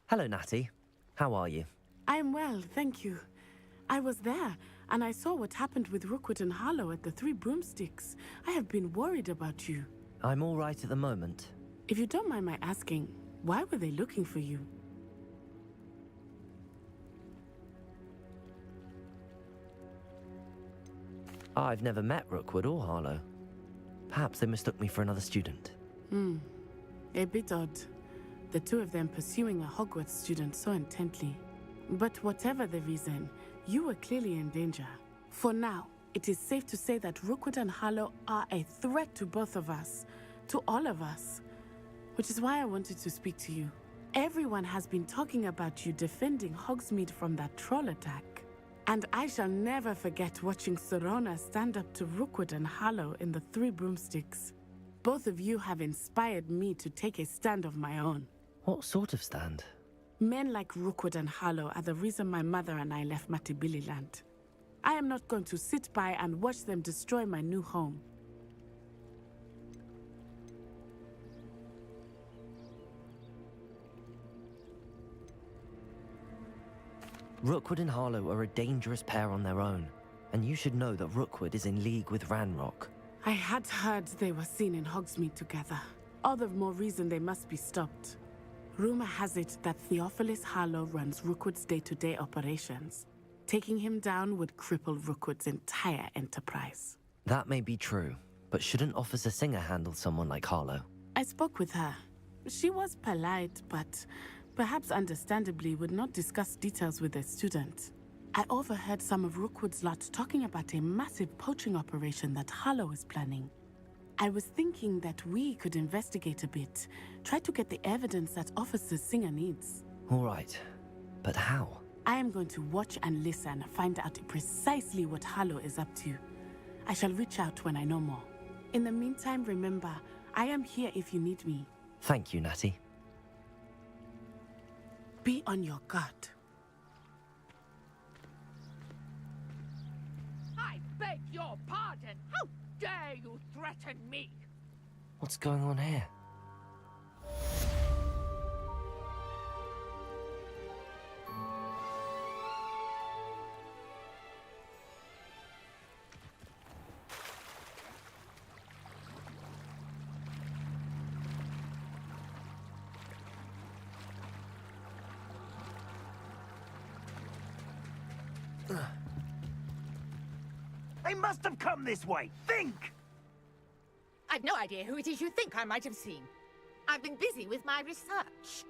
Hello, Natty. How are you? I'm well, thank you. I was there, and I saw what happened with Rookwood and Harlow at the Three Broomsticks. I have been worried about you. I'm all right at the moment. If you don't mind my asking, why were they looking for you? I've never met Rookwood or Harlow. Perhaps they mistook me for another student. A bit odd. The two of them pursuing a Hogwarts student so intently. But whatever the reason, you were clearly in danger. For now, it is safe to say that Rookwood and Harlow are a threat to both of us, to all of us. Which is why I wanted to speak to you. Everyone has been talking about you defending Hogsmeade from that troll attack. And I shall never forget watching Sorona stand up to Rookwood and Harlow in the Three Broomsticks. Both of you have inspired me to take a stand of my own. What sort of stand? Men like Rookwood and Harlow are the reason my mother and I left Matibili land. I am not going to sit by and watch them destroy my new home. Rookwood and Harlow are a dangerous pair on their own, and you should know that Rookwood is in league with Ranrock. I had heard they were seen in Hogsmeade together. All the more reason they must be stopped. Rumor has it that Theophilus Harlow runs Rookwood's day-to-day operations. Taking him down would cripple Rookwood's entire enterprise. That may be true, but shouldn't Officer Singer handle someone like Harlow? I spoke with her. She was polite, but perhaps understandably would not discuss details with a student. I overheard some of Rookwood's lot talking about a massive poaching operation that Harlow is planning. I was thinking that we could investigate a bit, try to get the evidence that Officer Singer needs. All right, but how? I am going to watch and listen, find out precisely what Harlow is up to. I shall reach out when I know more. In the meantime, remember, I am here if you need me. Thank you, Natty. Be on your guard. I beg your pardon. How dare you threaten me? What's going on here? They must have come this way. Think! I've no idea who it is you think I might have seen. I've been busy with my research.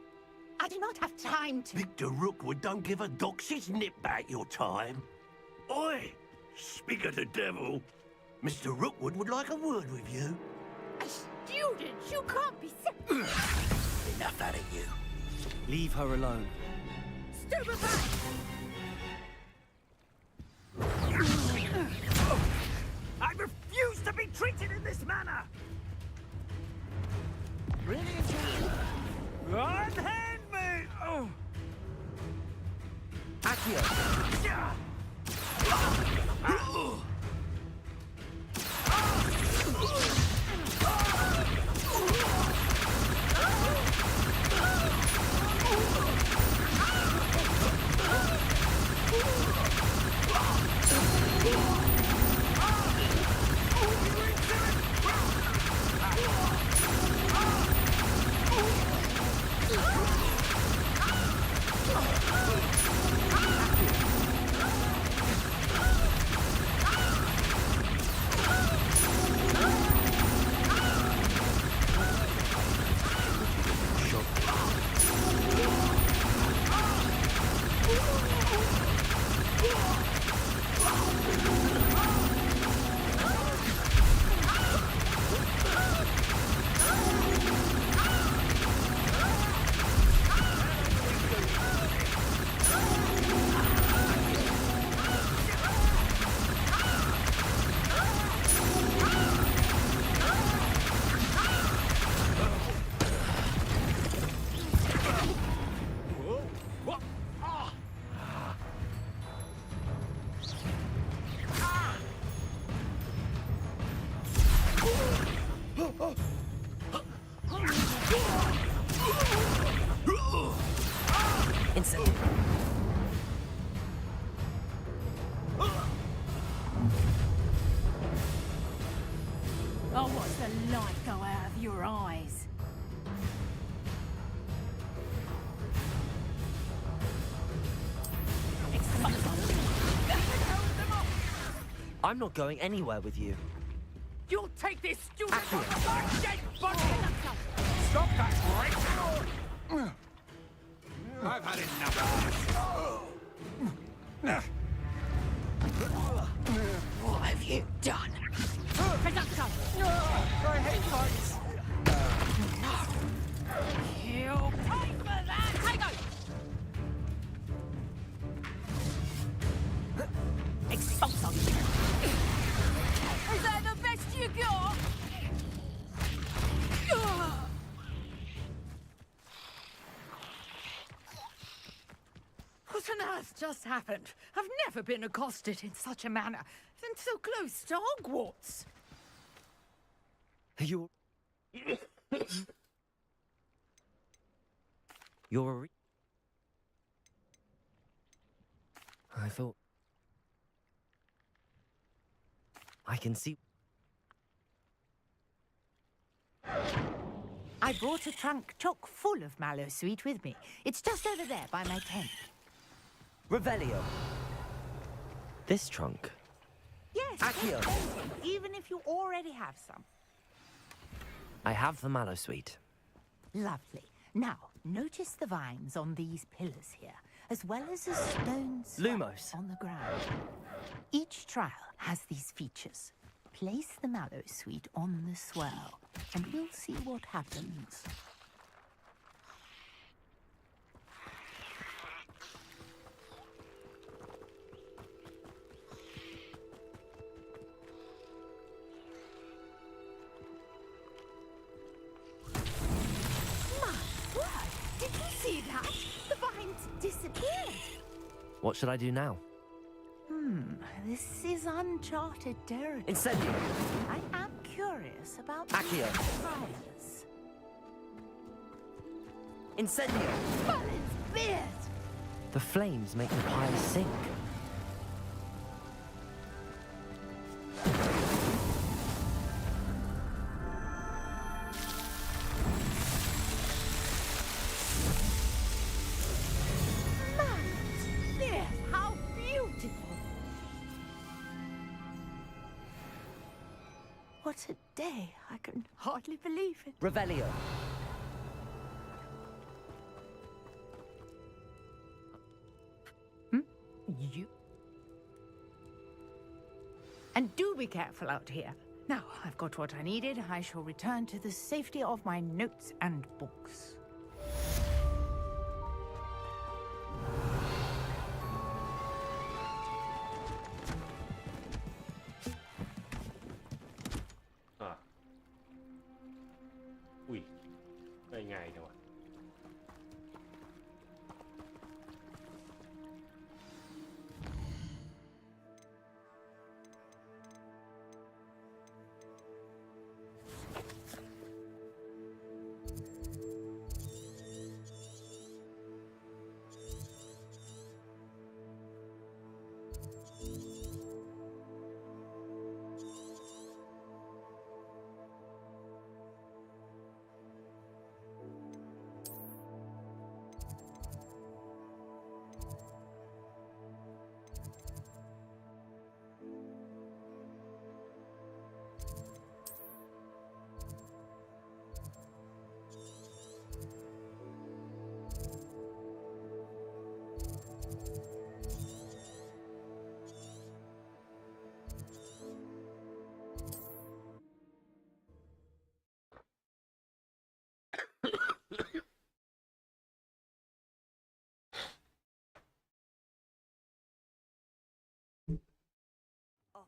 I do not have time to... Victor Rookwood don't give a doxy's nip back your time. Oi! Speak of the devil. Mr. Rookwood would like a word with you. A student? You can't be so... Enough out of you. Leave her alone. Stupefy! I refuse to be treated in this manner! Unhand me! Oh. Accio! Incendio. Oh, what's the light go out of your eyes? I'm not going anywhere with you. You'll take this student Accio. off of our dead body! Stop that, right? I've had enough. What have you done? Production! I hate fights. You'll pay for that! Tiger! Expulso! Is that the best you got? What on earth just happened? I've never been accosted in such a manner, and so close to Hogwarts. You're... You're a... I thought... I can see... I brought a trunk chock full of mallow sweet with me. It's just over there by my tent. Revelio. This trunk. Yes, Accio. take anything, even if you already have some. I have the mallow sweet. Lovely. Now, notice the vines on these pillars here, as well as a stone swell Lumos. on the ground. Each trial has these features. Place the mallow sweet on the swell, and we'll see what happens. My word! Did you see that? The vines disappeared. What should I do now? This is uncharted territory. Incendio. I am curious about Accio. trials. Incendio. Merlin's beard! The flames make the pile sink. Merlin's beard! How beautiful! What a day! I can hardly believe it. Revelio. You. And do be careful out here. Now, I've got what I needed. I shall return to the safety of my notes and books. À. Ui, đây ngày rồi.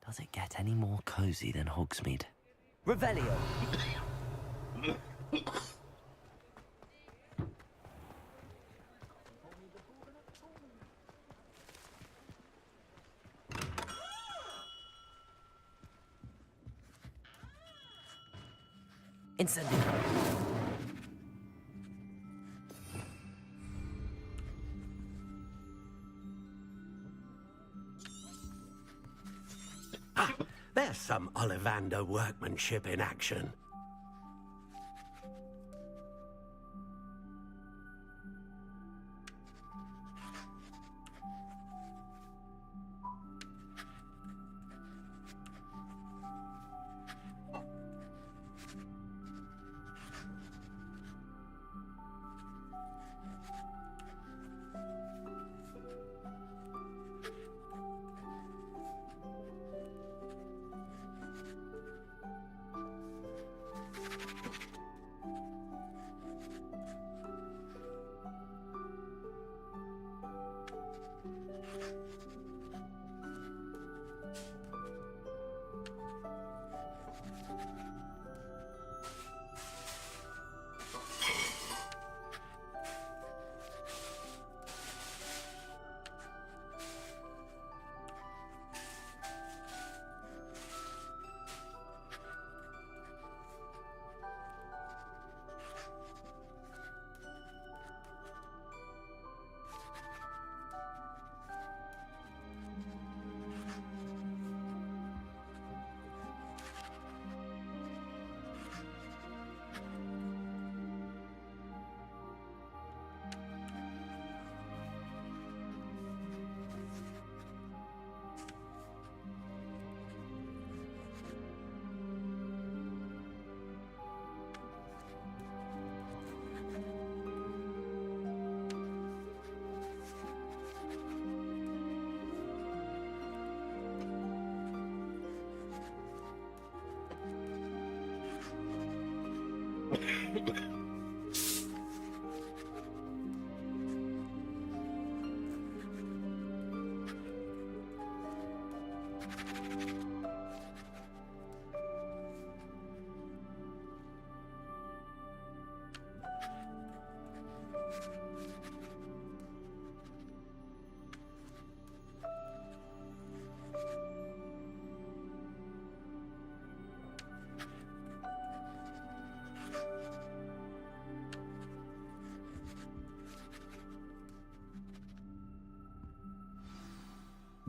Does it get any more cozy than Hogsmeade? Revelio. Incendio. There's some Ollivander workmanship in action.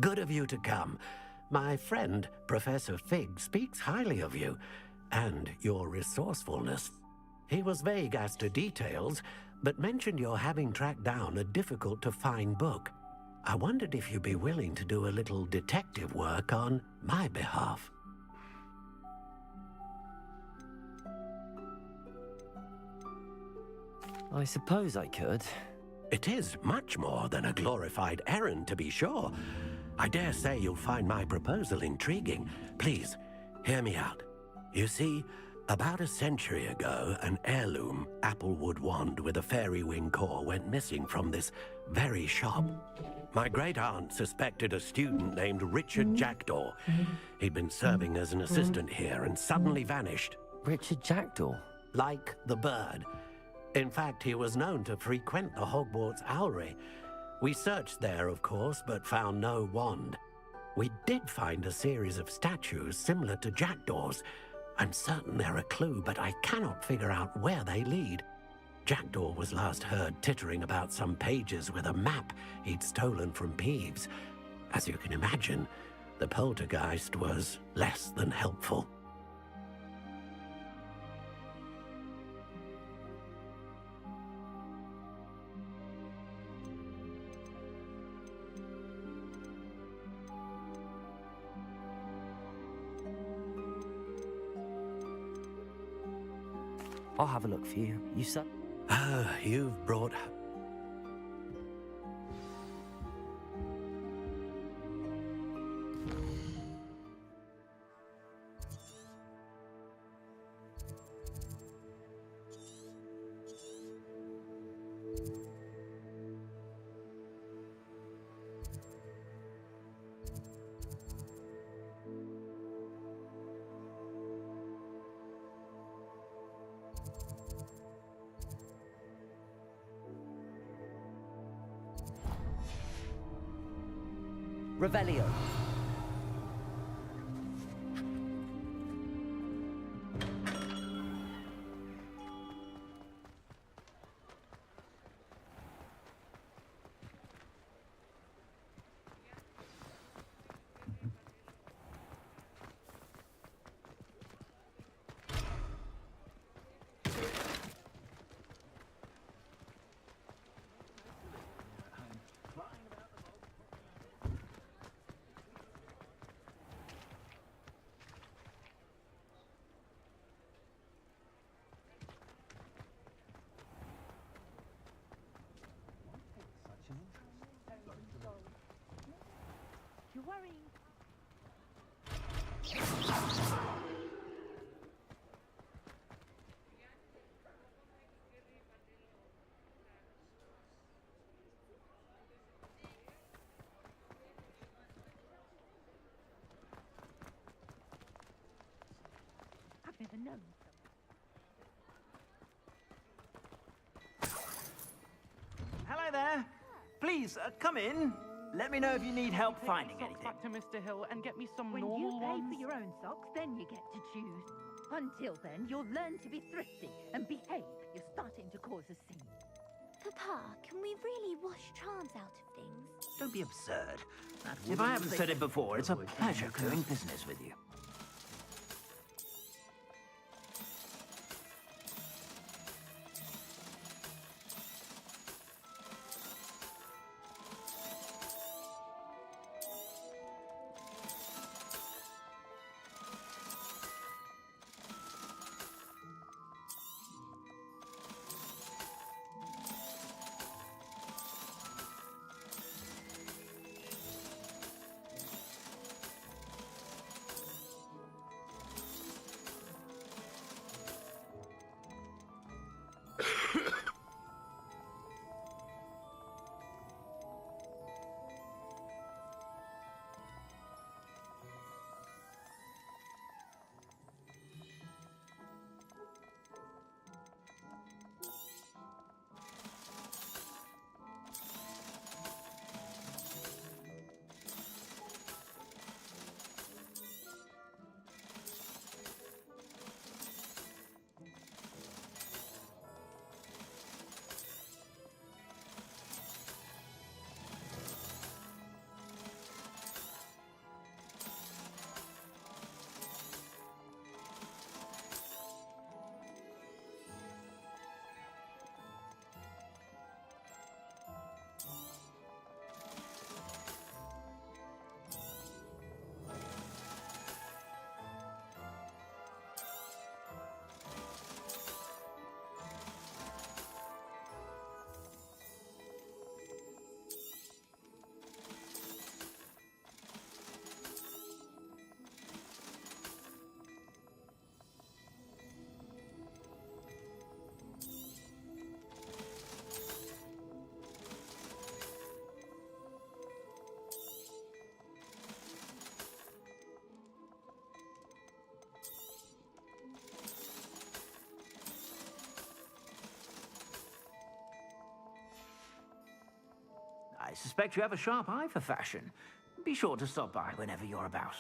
Good of you to come. My friend, Professor Fig, speaks highly of you and your resourcefulness. He was vague as to details, but mentioned your having tracked down a difficult-to-find book. I wondered if you'd be willing to do a little detective work on my behalf. I suppose I could. It is much more than a glorified errand, to be sure. I dare say you'll find my proposal intriguing. Please, hear me out. You see, about a century ago, an heirloom applewood wand with a fairy wing core went missing from this very shop. My great-aunt suspected a student named Richard Jackdaw. He'd been serving as an assistant here and suddenly vanished. Richard Jackdaw? Like the bird. In fact, he was known to frequent the Hogwarts Owlery. We searched there, of course, but found no wand. We did find a series of statues similar to Jackdaw's. I'm certain they're a clue, but I cannot figure out where they lead. Jackdaw was last heard tittering about some pages with a map he'd stolen from Peeves. As you can imagine, the poltergeist was less than helpful. I'll have a look for you. You said... Ah, you've brought... Revelio. known Hello there. Please, come in. Let me know if you need help finding anything. Back to Mr. Hill and get me some When normal you pay ones. for your own socks, then you get to choose. Until then, you'll learn to be thrifty and behave. You're starting to cause a scene. Papa, can we really wash charms out of things? Don't be absurd. If I haven't said it before, it's a pleasure doing business with you. I suspect you have a sharp eye for fashion. Be sure to stop by whenever you're about.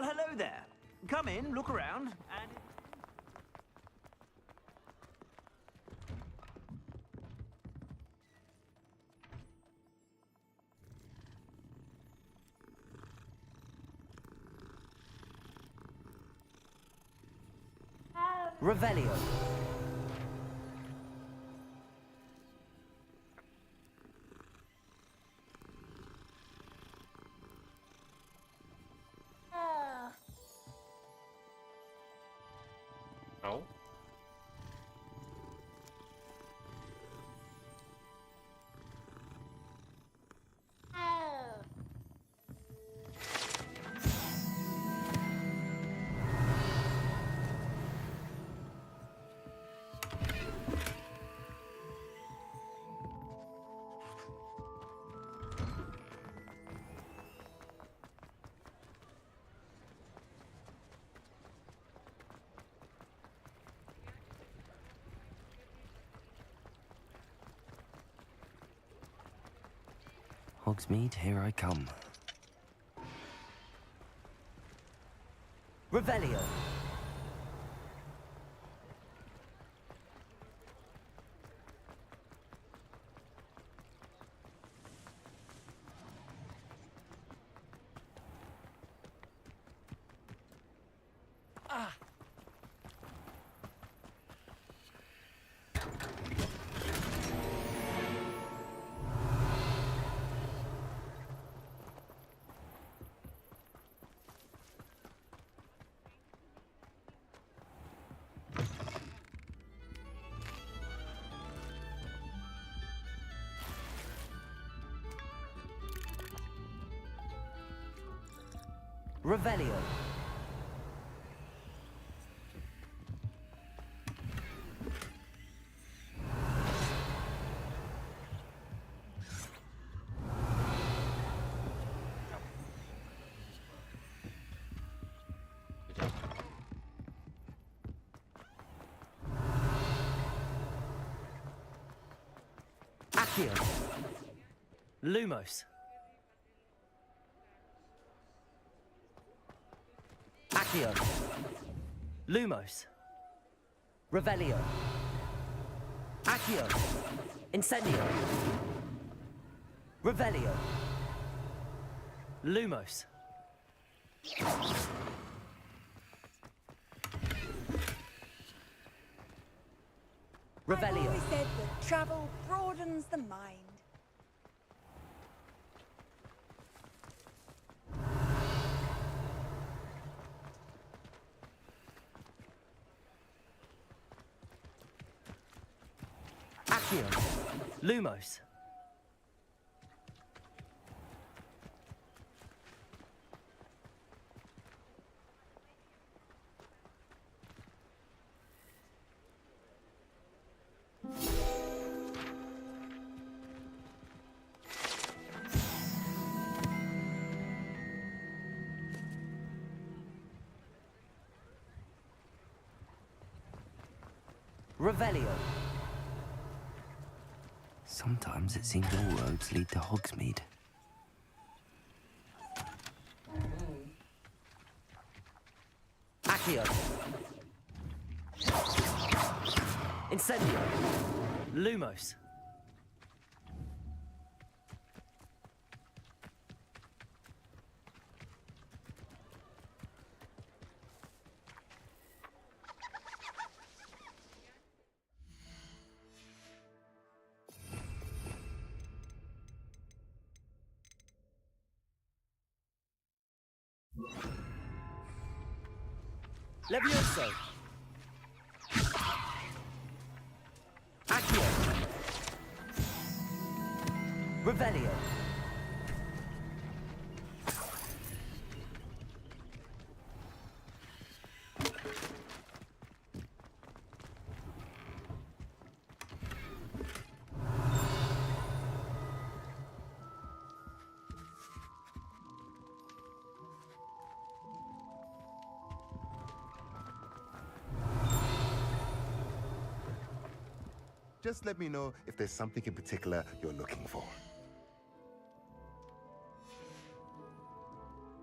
Well, hello there. Come in, look around, and... Revelio. No. Hogsmeade, here I come. Revelio. Revelio. Accio. Lumos. Accio. Lumos. Revelio. Accio. Incendio. Revelio. Lumos. I've Revelio. always said that travel broadens the mind. Accio. Lumos. Revelio. Sometimes it seems all roads lead to Hogsmeade. Accio. Incendio. Lumos. Levioso. Accio. Revelio. Just let me know if there's something in particular you're looking for.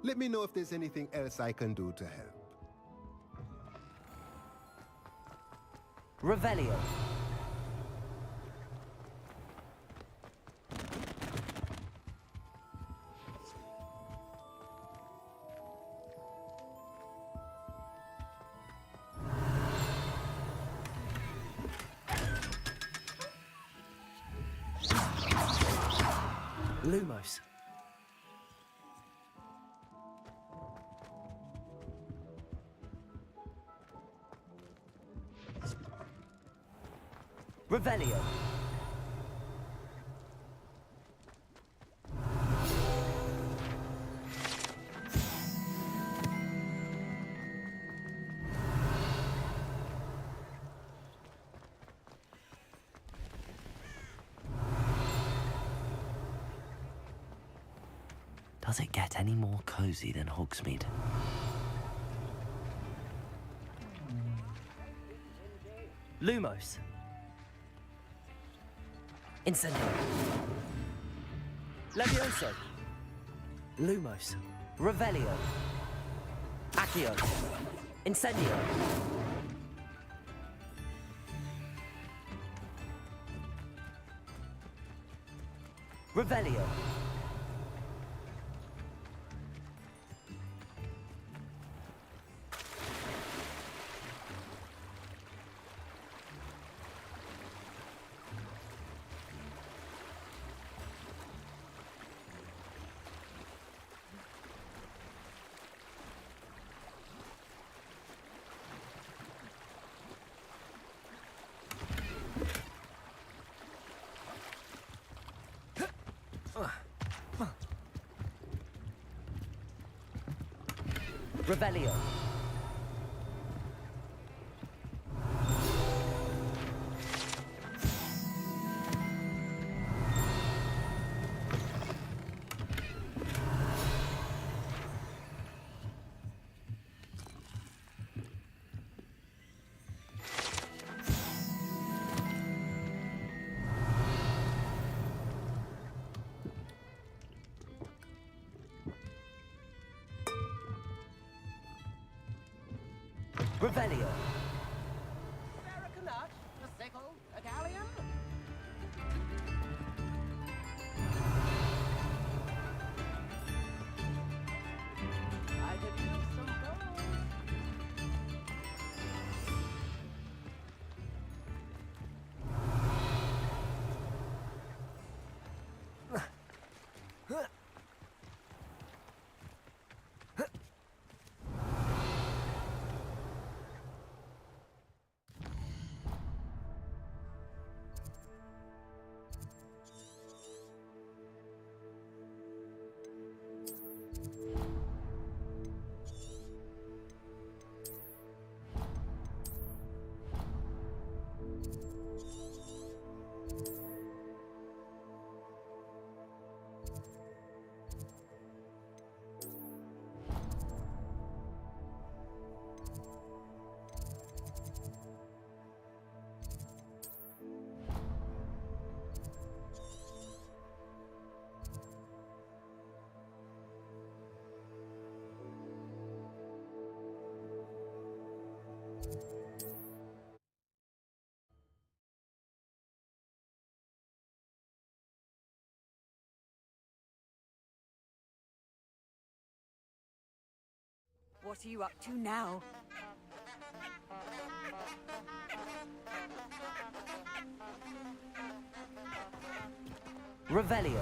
Let me know if there's anything else I can do to help. Revelio. Lumos. Revelio. Does it get any more cozy than Hogsmeade? Lumos. Incendio. Levioso. Lumos. Revelio. Accio. Incendio. Revelio. Revelio. Revelio. Americanut, a sickle, a galleon. I could use some gold. What are you up to now? Revelio.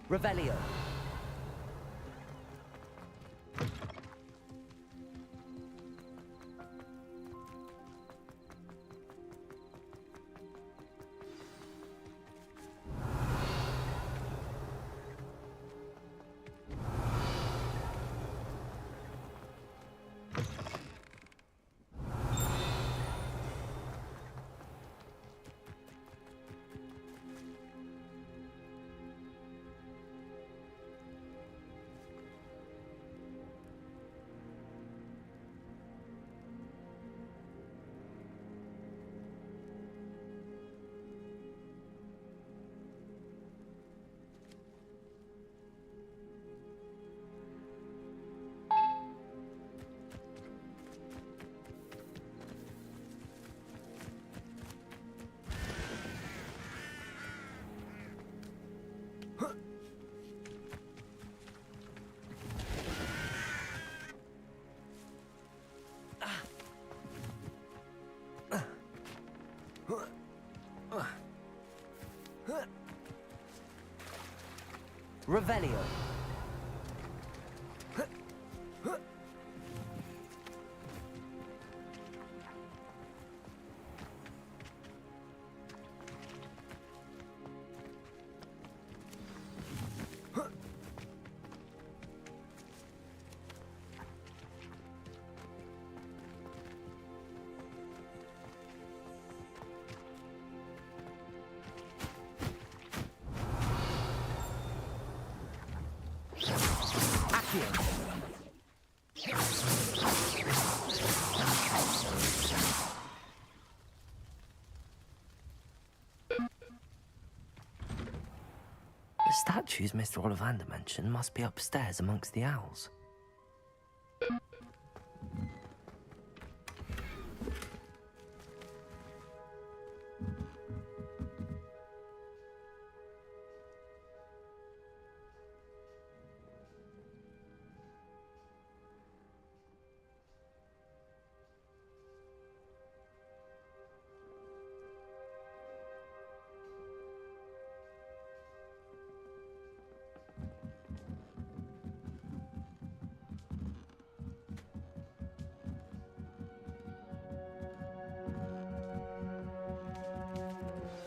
Revelio. Revelio. The statues Mr. Ollivander mentioned must be upstairs amongst the owls.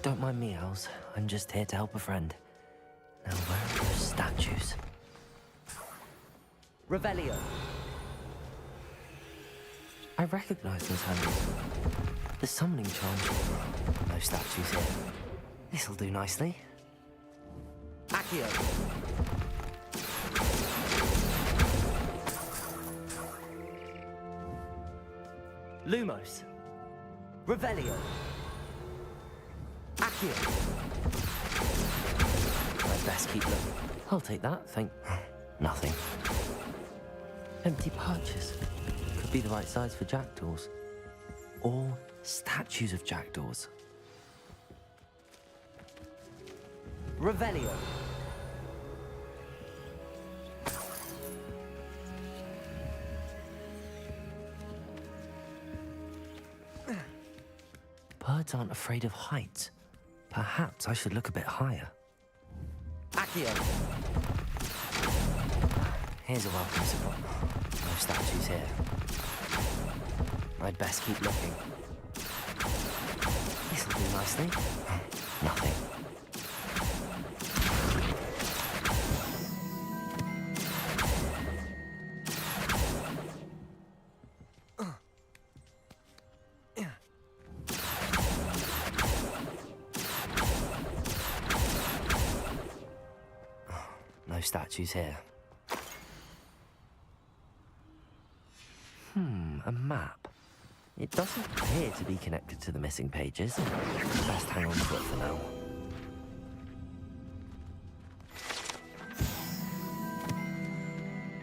Don't mind me, owls. I'm just here to help a friend. Now, where are those statues? Revelio. I recognize those handles. The summoning charm. No statues here. This'll do nicely. Accio. Lumos. Revelio. Accio. I'd best keep looking. I'll take that, thank... Nothing. Empty perches. Could be the right size for jackdaws. Or statues of jackdaws. Revelio. Birds aren't afraid of heights. Perhaps I should look a bit higher. Accio. Here's a welcome surprise. No statues here. I'd best keep looking. This'll do nicely. Nothing. No statues here. A map. It doesn't appear to be connected to the missing pages. Best hang on to it for now.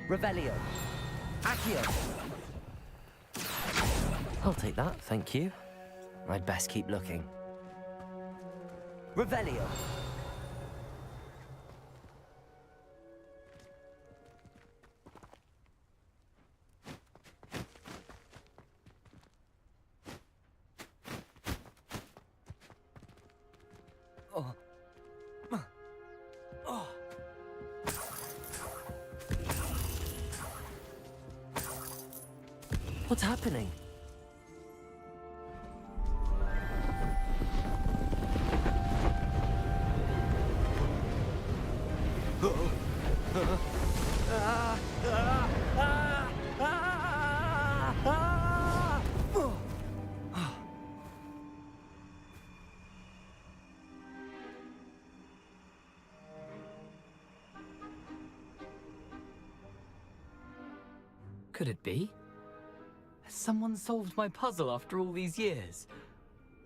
Revelio. Accio. I'll take that, thank you. I'd best keep looking. Revelio. What's happening? Could it be? Has someone solved my puzzle after all these years?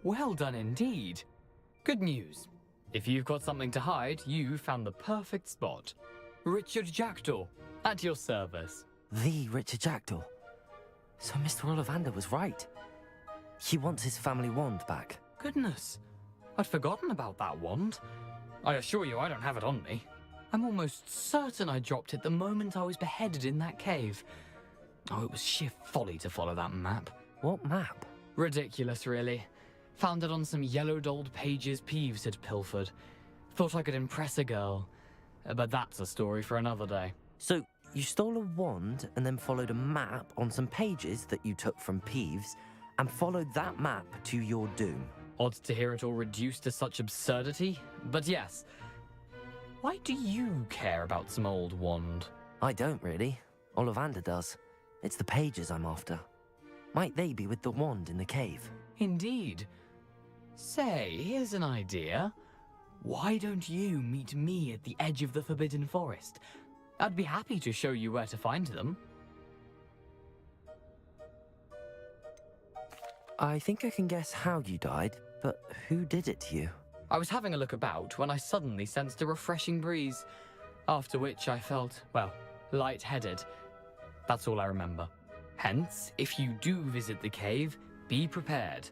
Well done indeed. Good news. If you've got something to hide, you found the perfect spot. Richard Jackdaw, at your service. The Richard Jackdaw. So Mr. Ollivander was right. He wants his family wand back. Goodness, I'd forgotten about that wand. I assure you I don't have it on me. I'm almost certain I dropped it the moment I was beheaded in that cave. Oh, it was sheer folly to follow that map. What map? Ridiculous, really. Found it on some yellowed old pages Peeves had pilfered. Thought I could impress a girl. but that's a story for another day. So, you stole a wand and then followed a map on some pages that you took from Peeves and followed that map to your doom. Odd to hear it all reduced to such absurdity, but yes. Why do you care about some old wand? I don't really. Ollivander does. It's the pages I'm after. Might they be with the wand in the cave? Indeed. Say, here's an idea. Why don't you meet me at the edge of the Forbidden Forest? I'd be happy to show you where to find them. I think I can guess how you died, but who did it to you? I was having a look about when I suddenly sensed a refreshing breeze, after which I felt, well, lightheaded. That's all I remember. Hence, if you do visit the cave, be prepared.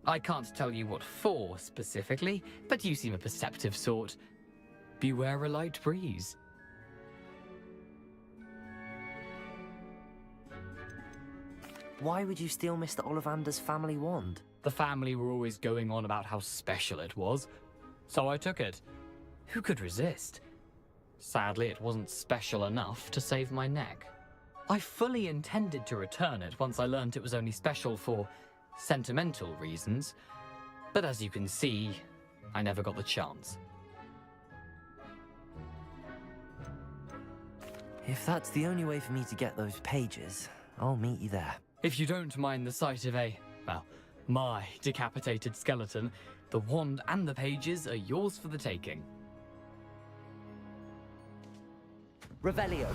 I can't tell you what for specifically, but you seem a perceptive sort. Beware a light breeze. Why would you steal Mr. Ollivander's family wand? The family were always going on about how special it was, so I took it. Who could resist? Sadly, it wasn't special enough to save my neck. I fully intended to return it once I learned it was only special for sentimental reasons, but as you can see, I never got the chance. If that's the only way for me to get those pages, I'll meet you there. If you don't mind the sight of my decapitated skeleton, the wand and the pages are yours for the taking. Revelio.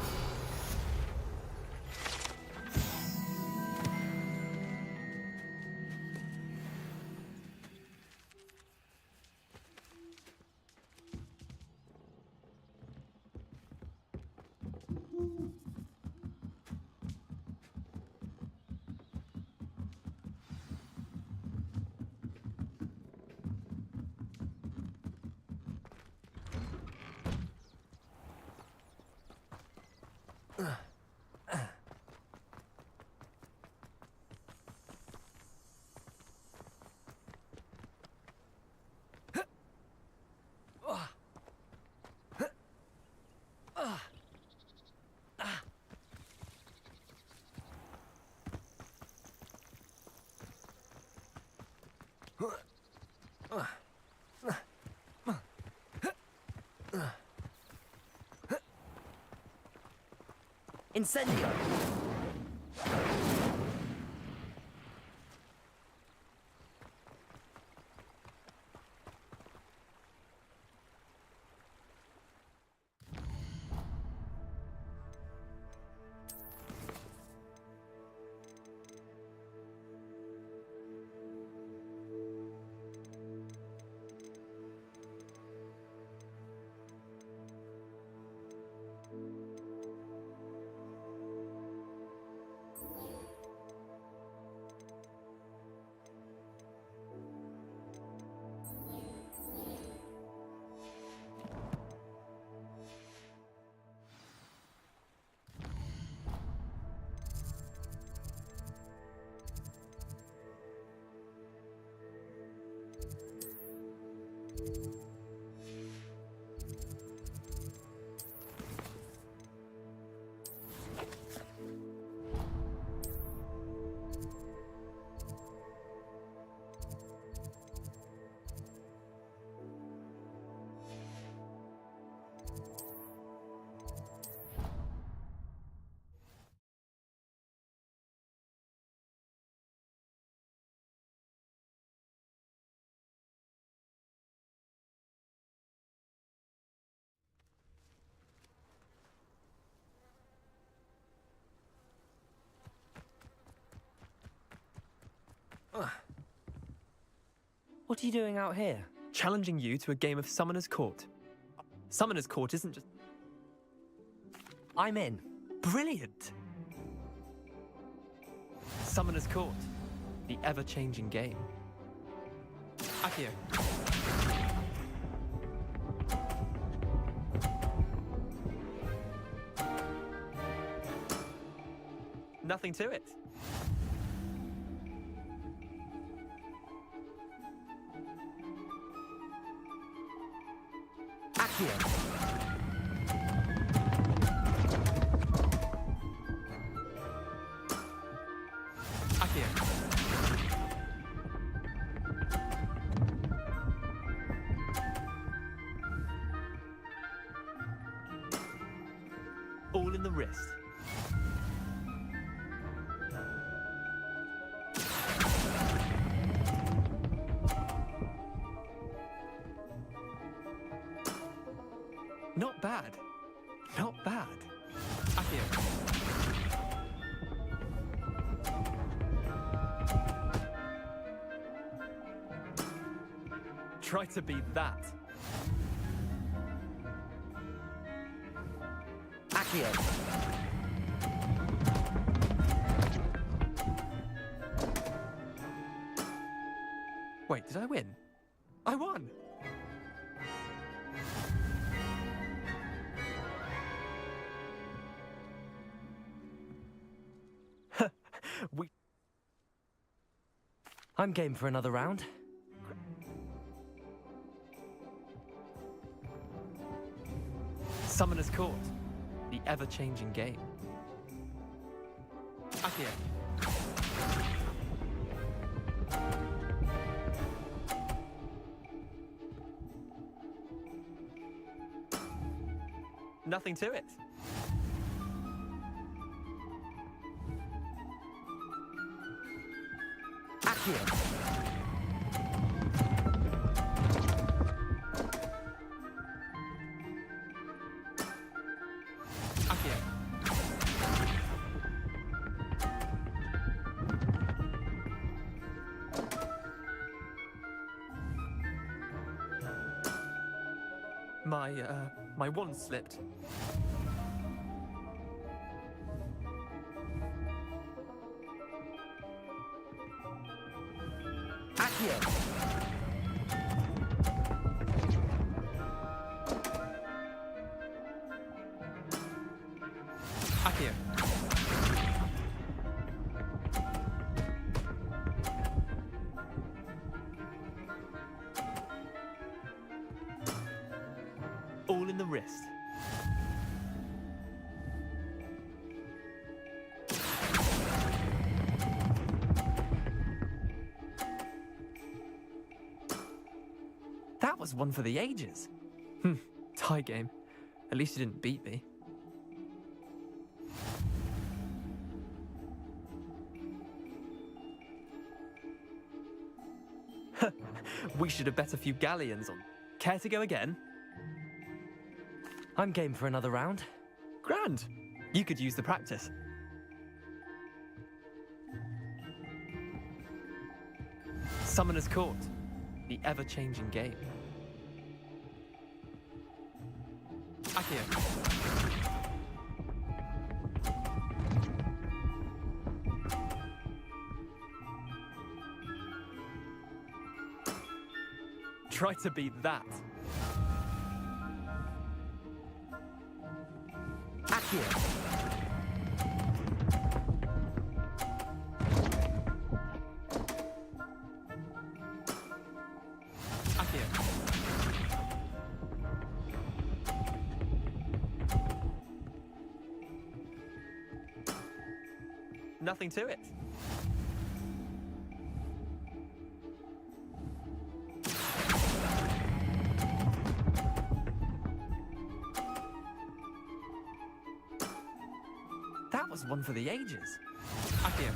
Incendio! What are you doing out here? Challenging you to a game of Summoner's Court. Summoner's Court isn't just... I'm in. Brilliant! Summoner's Court. The ever-changing game. Accio. Nothing to it. Accio. in the wrist. Not bad. Not bad. Accio. Try to beat that. Accio. Wait, did I win? I won! I'm game for another round. Summoner's Court. The ever-changing game. Accio. Nothing to it. Accio. My wand slipped. Accio. Accio. All in the wrist. That was one for the ages. Tie game. At least you didn't beat me. We should have bet a few galleons on. Care to go again? I'm game for another round. Grand. You could use the practice. Summoner's Court. The ever-changing game. Accio. Try to beat that. Accio. Nothing to it. That was one for the ages. Accio.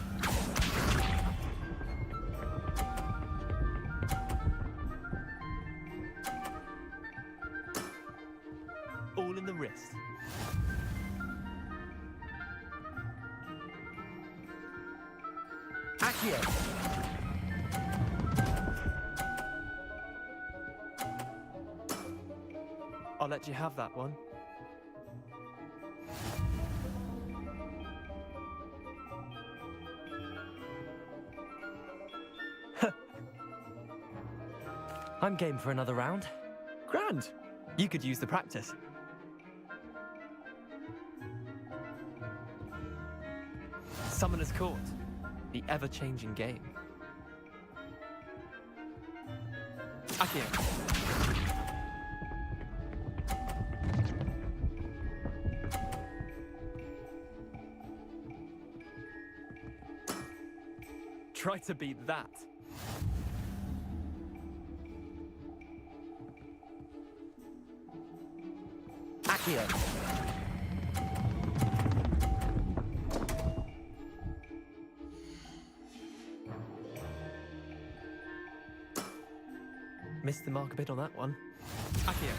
All in the wrist. Accio. I'll let you have that one. I'm game for another round. Grand. You could use the practice. Summoner's Court. The ever-changing game. Accio. Try to beat that. Accio. the mark a bit on that one. Akio.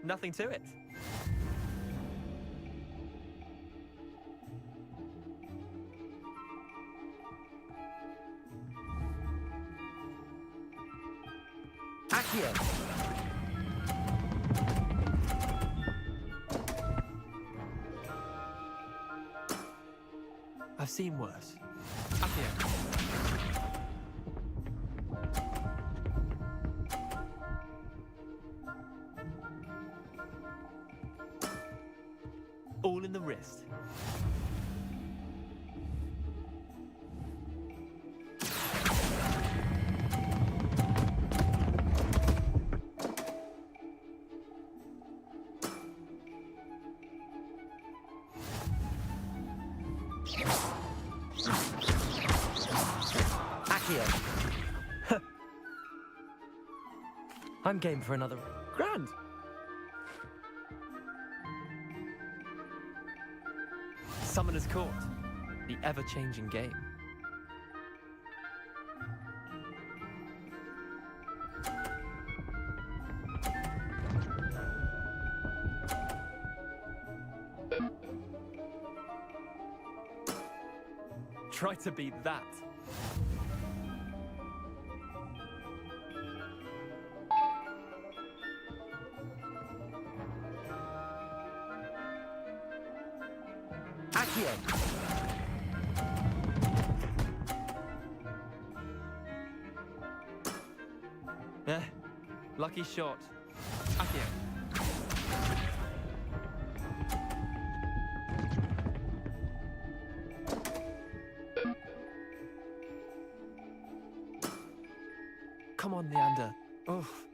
Nothing to it. Accio! I've seen worse. Akio. All in the wrist. Accio! I'm game for another. Grand. Summoner's Court, the ever-changing game. Try to beat that. Accio! Lucky shot. Akio. Come on, Leander. Oof.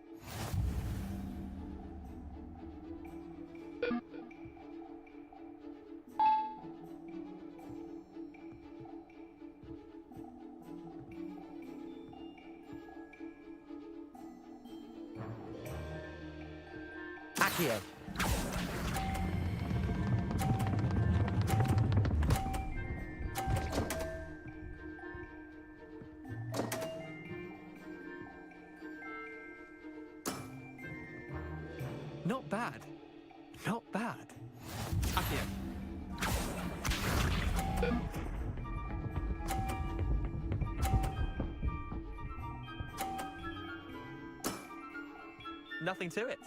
Accio! Not bad. Not bad. Akio. Nothing to it.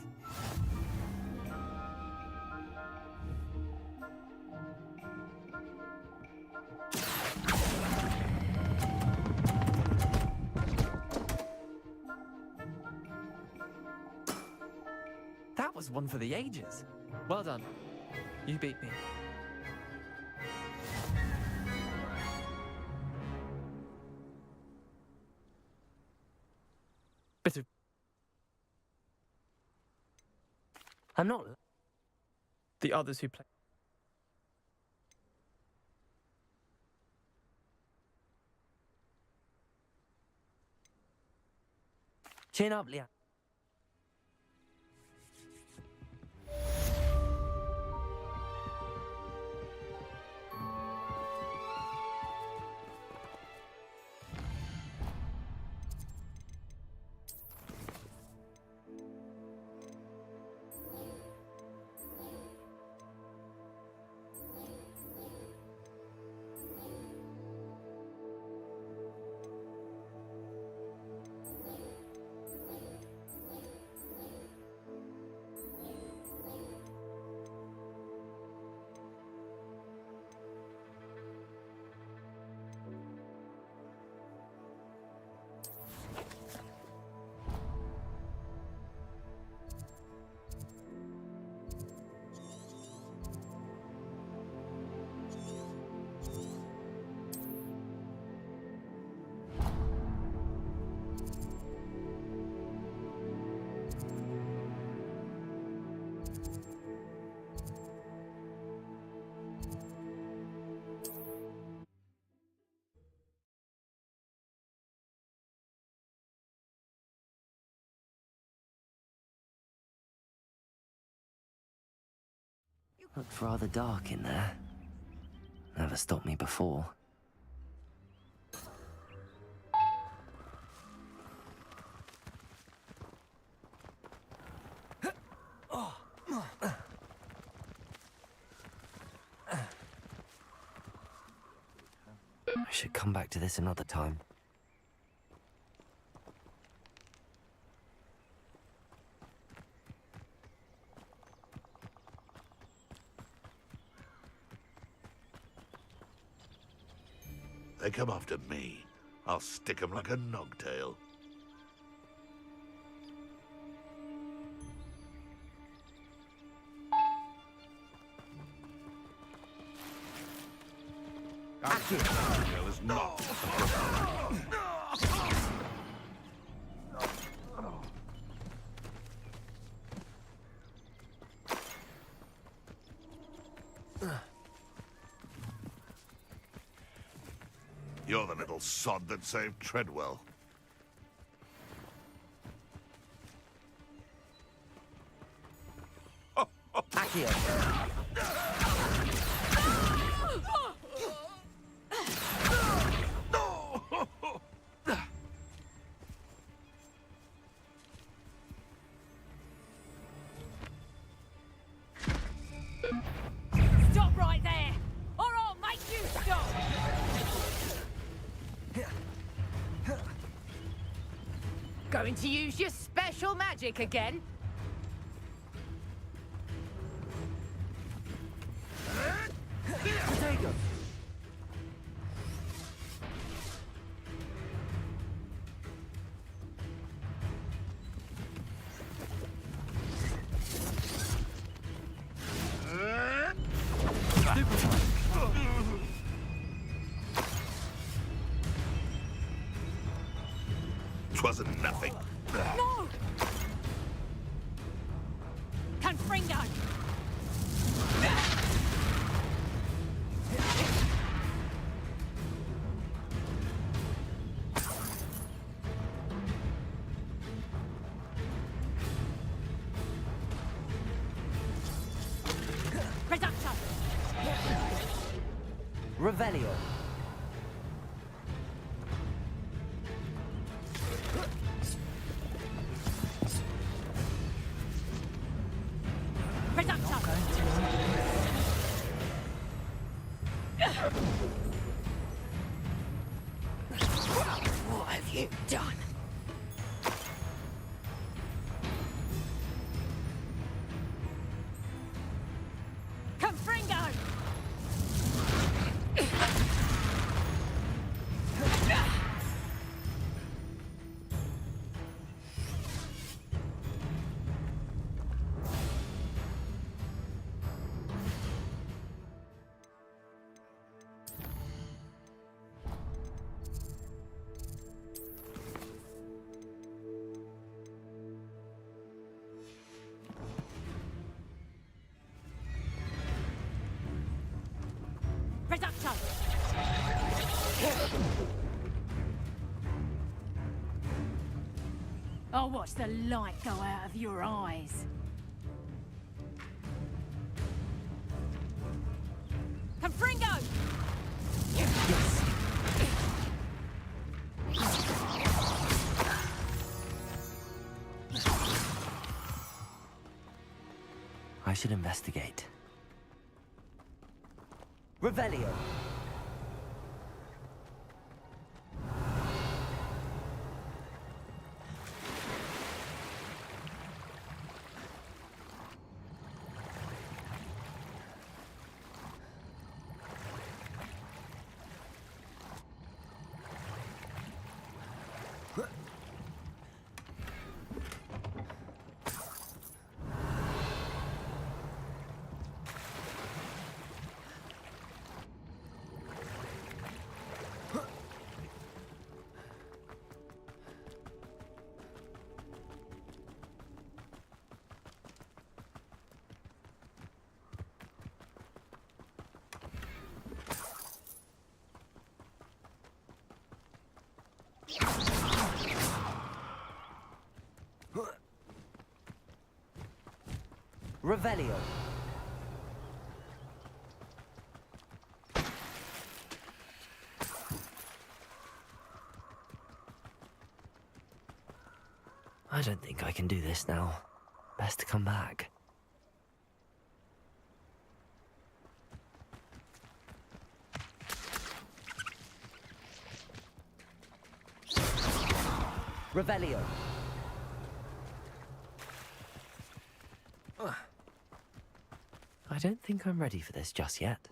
That was one for the ages. Well done. You beat me. Bit of... I'm not. The others who play. Chin up, Leon. Looked rather dark in there. Never stopped me before. I should come back to this another time. They come after me. I'll stick 'em like a nogtail. Nogtail is not. You're the little sod that saved Treadwell. Accio. Stop right there, or I'll make you stop! Going to use your special magic again? Potato. Twasn't nothing. No! Confringo! Reducto! Revelio. What have you done? Confringo! Reducto! I'll watch the light go out of your eyes. Confringo! Yes. I should investigate. Revelio. Revelio. I don't think I can do this now. Best to come back. Revelio. I don't think I'm ready for this just yet.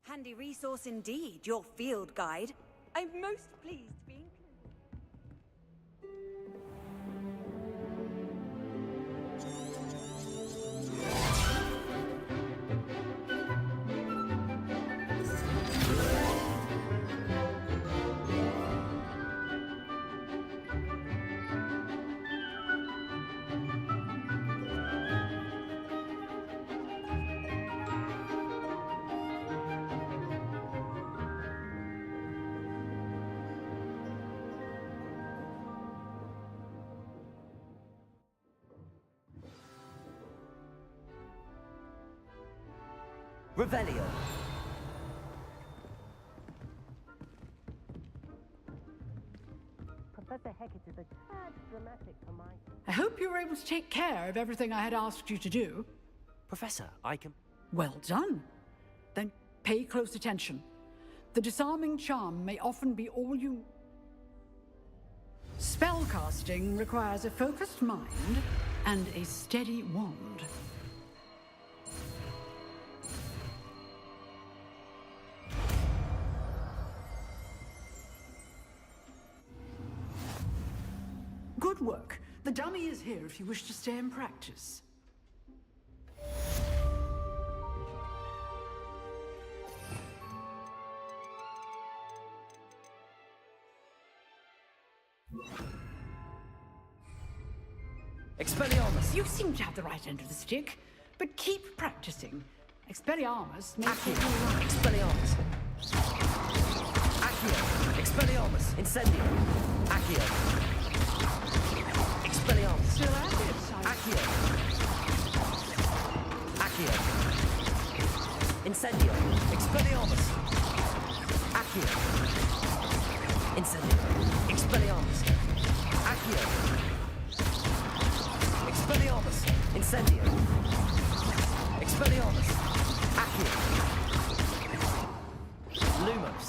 Handy resource indeed, your field guide. I'm most pleased to be Revelio. Professor Hecat is a tad dramatic for my... I hope you were able to take care of everything I had asked you to do. Professor, I can... Well done. Then pay close attention. The disarming charm may often be all you... Spellcasting requires a focused mind and a steady wand. Good work. The dummy is here if you wish to stay and practice. Expelliarmus! You seem to have the right end of the stick, but keep practicing. Expelliarmus may Accio! take you right. Expelliarmus! Accio! Expelliarmus! Incendio! Accio! Expelliarmus! Still active, sire. Accio! Accio! Incendio! Expelliarmus! Accio! Incendio! Expelliarmus! Accio! Expelliarmus! Incendio! Expelliarmus! Accio! Lumos!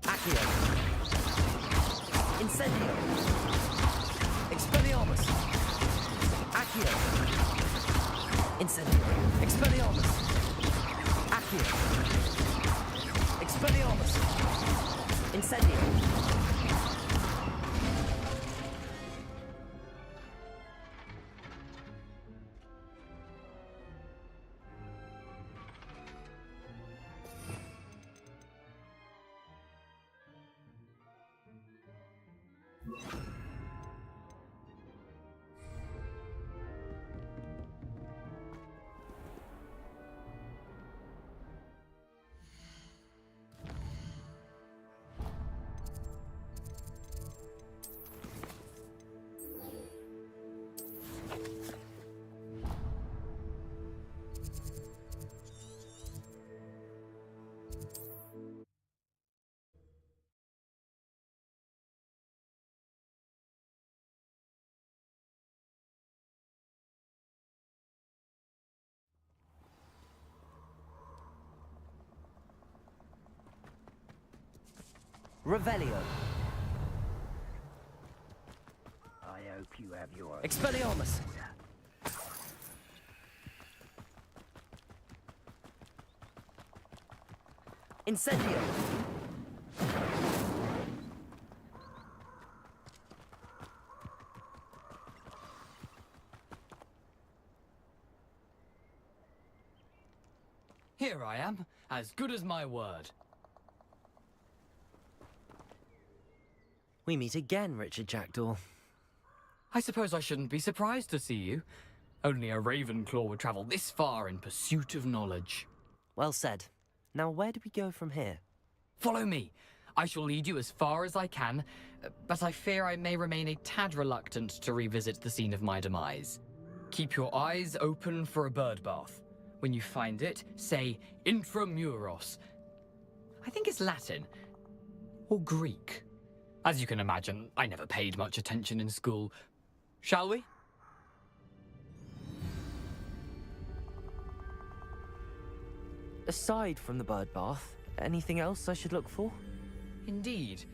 Accio! Incendio! Expelliarmus! Accio! Incendio! Expelliarmus! Accio! Expelliarmus! Incendio! Revelio. I hope you have your... Expelliarmus. Incendio. Here I am, as good as my word. We meet again, Richard Jackdaw. I suppose I shouldn't be surprised to see you. Only a Ravenclaw would travel this far in pursuit of knowledge. Well said. Now where do we go from here? Follow me. I shall lead you as far as I can, but I fear I may remain a tad reluctant to revisit the scene of my demise. Keep your eyes open for a bird bath. When you find it, say intramuros. I think it's Latin. Or Greek. As you can imagine, I never paid much attention in school. Shall we? Aside from the bird bath, anything else I should look for? Indeed.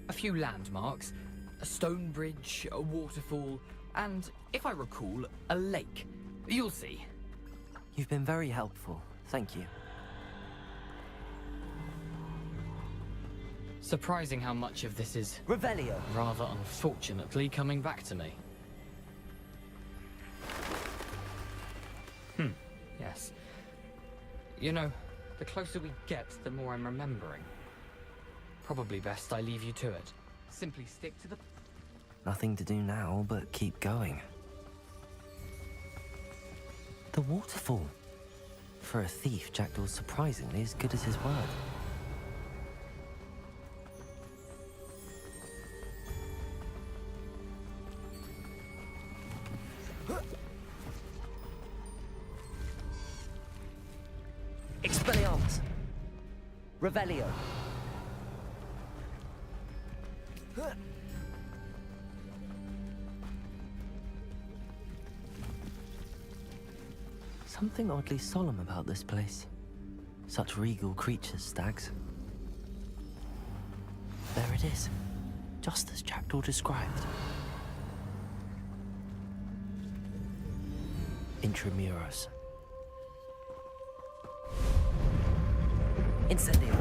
A few landmarks, a stone bridge, a waterfall, and, if I recall, a lake. You'll see. You've been very helpful. Thank you. Surprising how much of this is... Revelio! Rather unfortunately coming back to me. Yes. You know, the closer we get, the more I'm remembering. Probably best I leave you to it. Simply stick to the... Nothing to do now but keep going. The waterfall. For a thief, Jackdaw's surprisingly as good as his word. Expelliarmus! Revelio! Something oddly solemn about this place. Such regal creatures, stags. There it is, just as Jackdaw described. Intramuros. Incendio.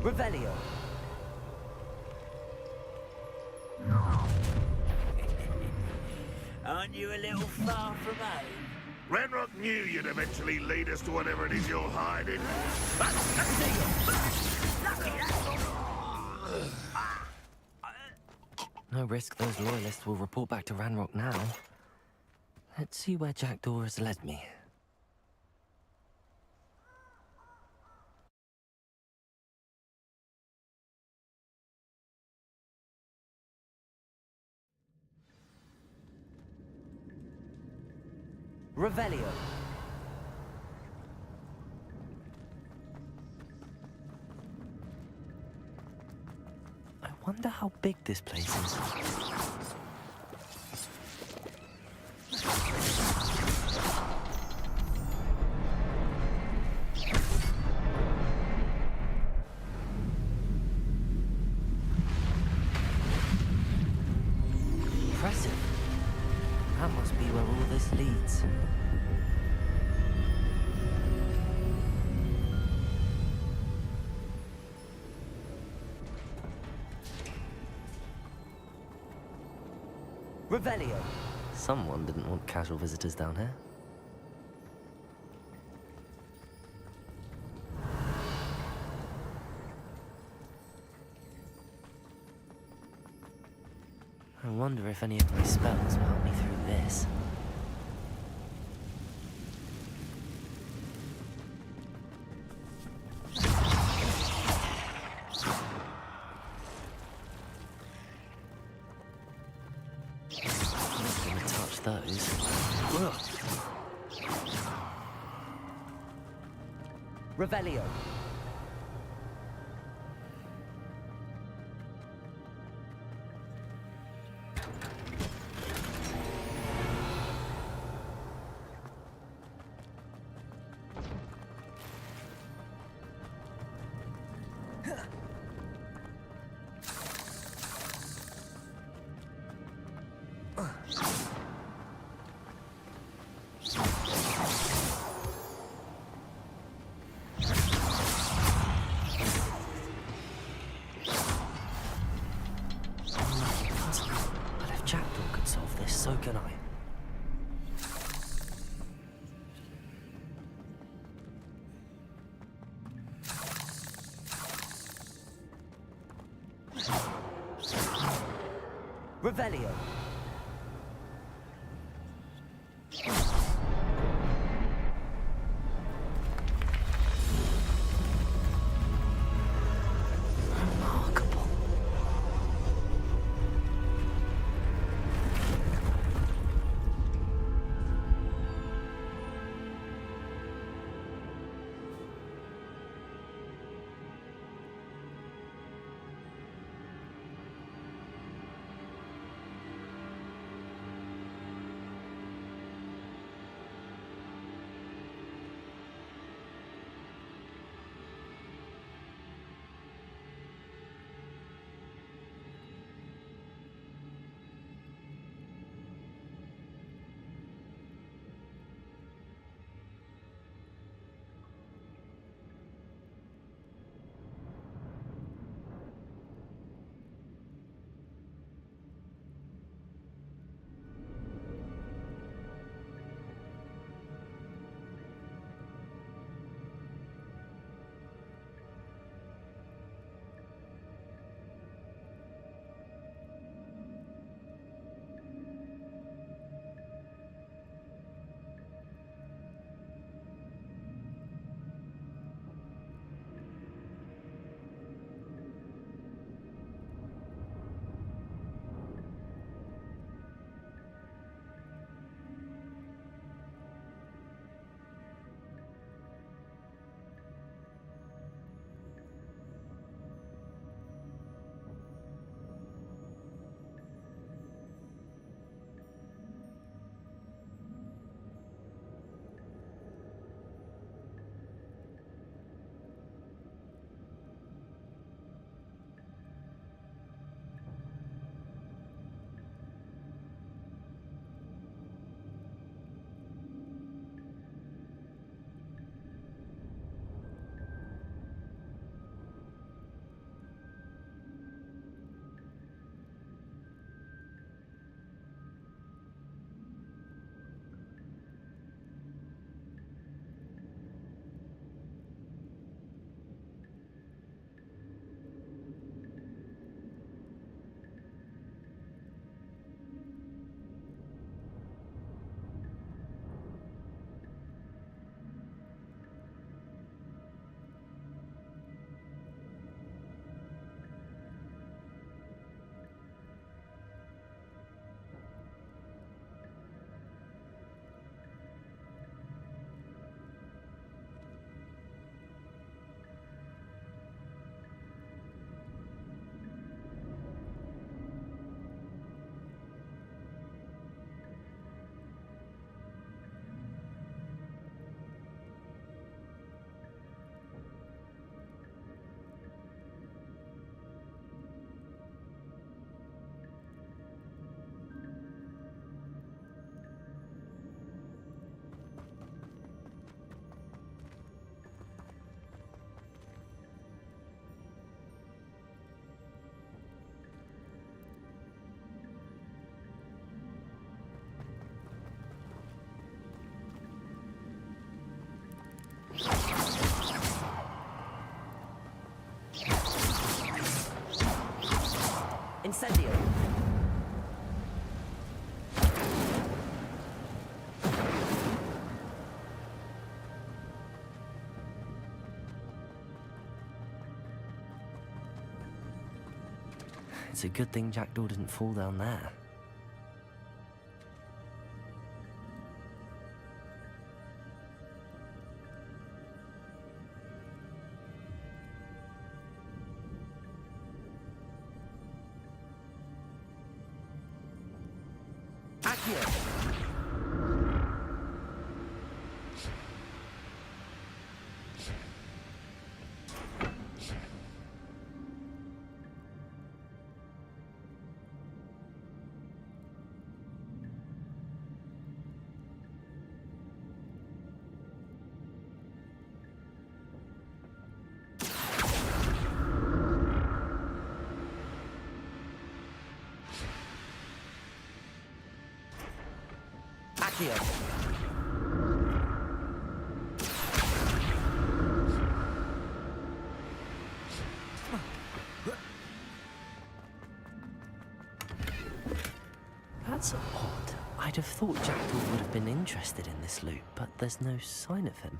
Revelio. Aren't you a little far from home? Ranrock knew you'd eventually lead us to whatever it is you're hiding. No risk those loyalists will report back to Ranrock now. Let's see where Jackdaw has led me. Revelio. I wonder how big this place is. Impressive. That must be where all this leads. Revelio. Someone didn't want casual visitors down here. I wonder if any of my spells will help me through this. Not gonna touch those. Ugh. Revelio. So can I. Revelio. Remarkable. Incendio. It's a good thing Jackdaw didn't fall down there. Accio. I'd have thought Jackdaw would have been interested in this loot, but there's no sign of him.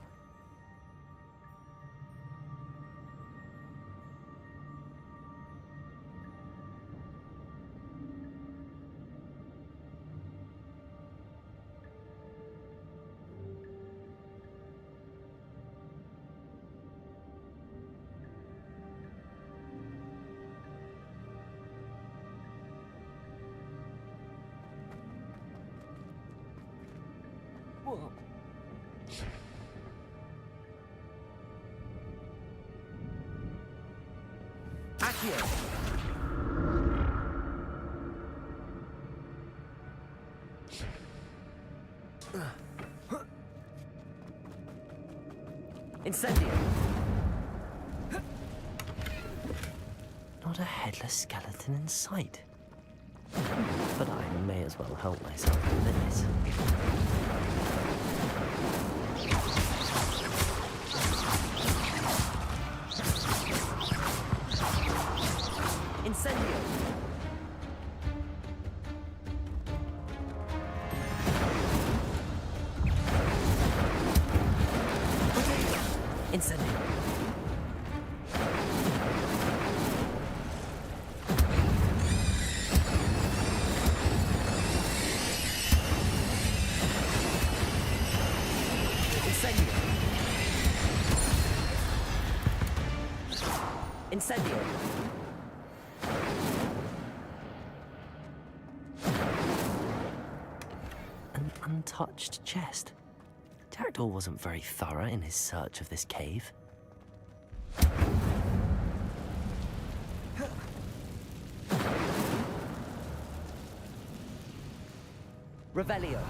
Whoa. Accio! Incendio! Not a headless skeleton in sight. But I may as well help myself with this. Incendio! Incendio! Incendio! An untouched chest. Jackdaw wasn't very thorough in his search of this cave. Revelio.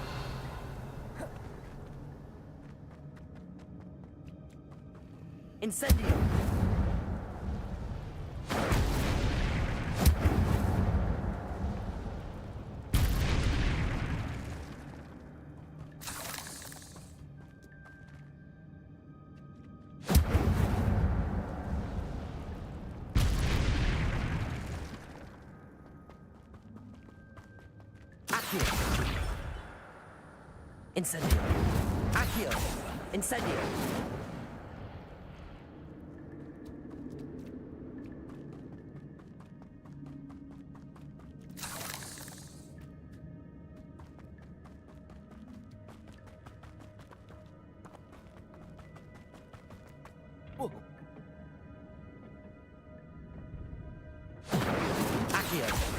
Incendio. Incendio. Accio. Incendio. Whoa. Accio.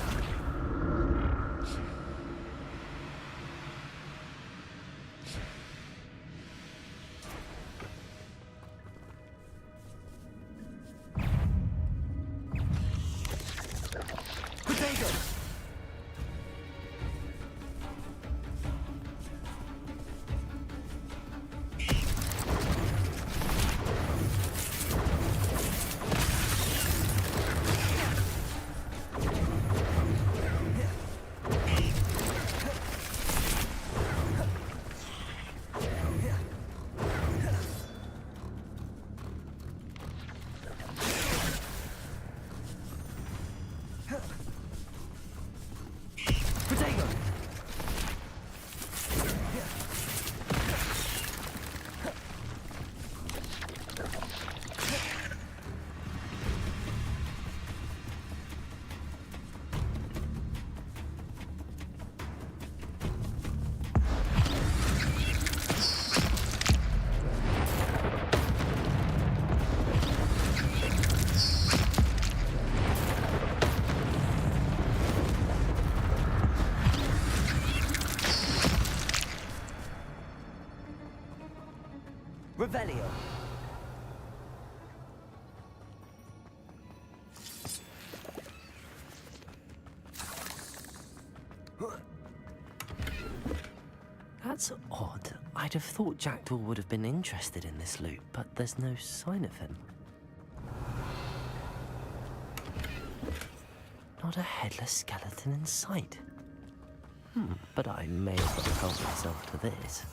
Revelio. That's odd. I'd have thought Jackdaw would have been interested in this loot, but there's no sign of him. Not a headless skeleton in sight. But I may as well help myself to this.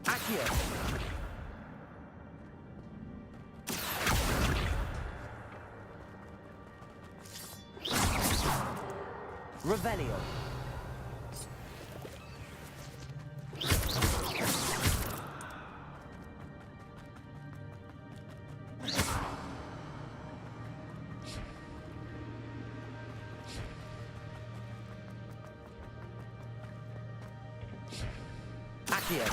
Accio! Revelio. Accio.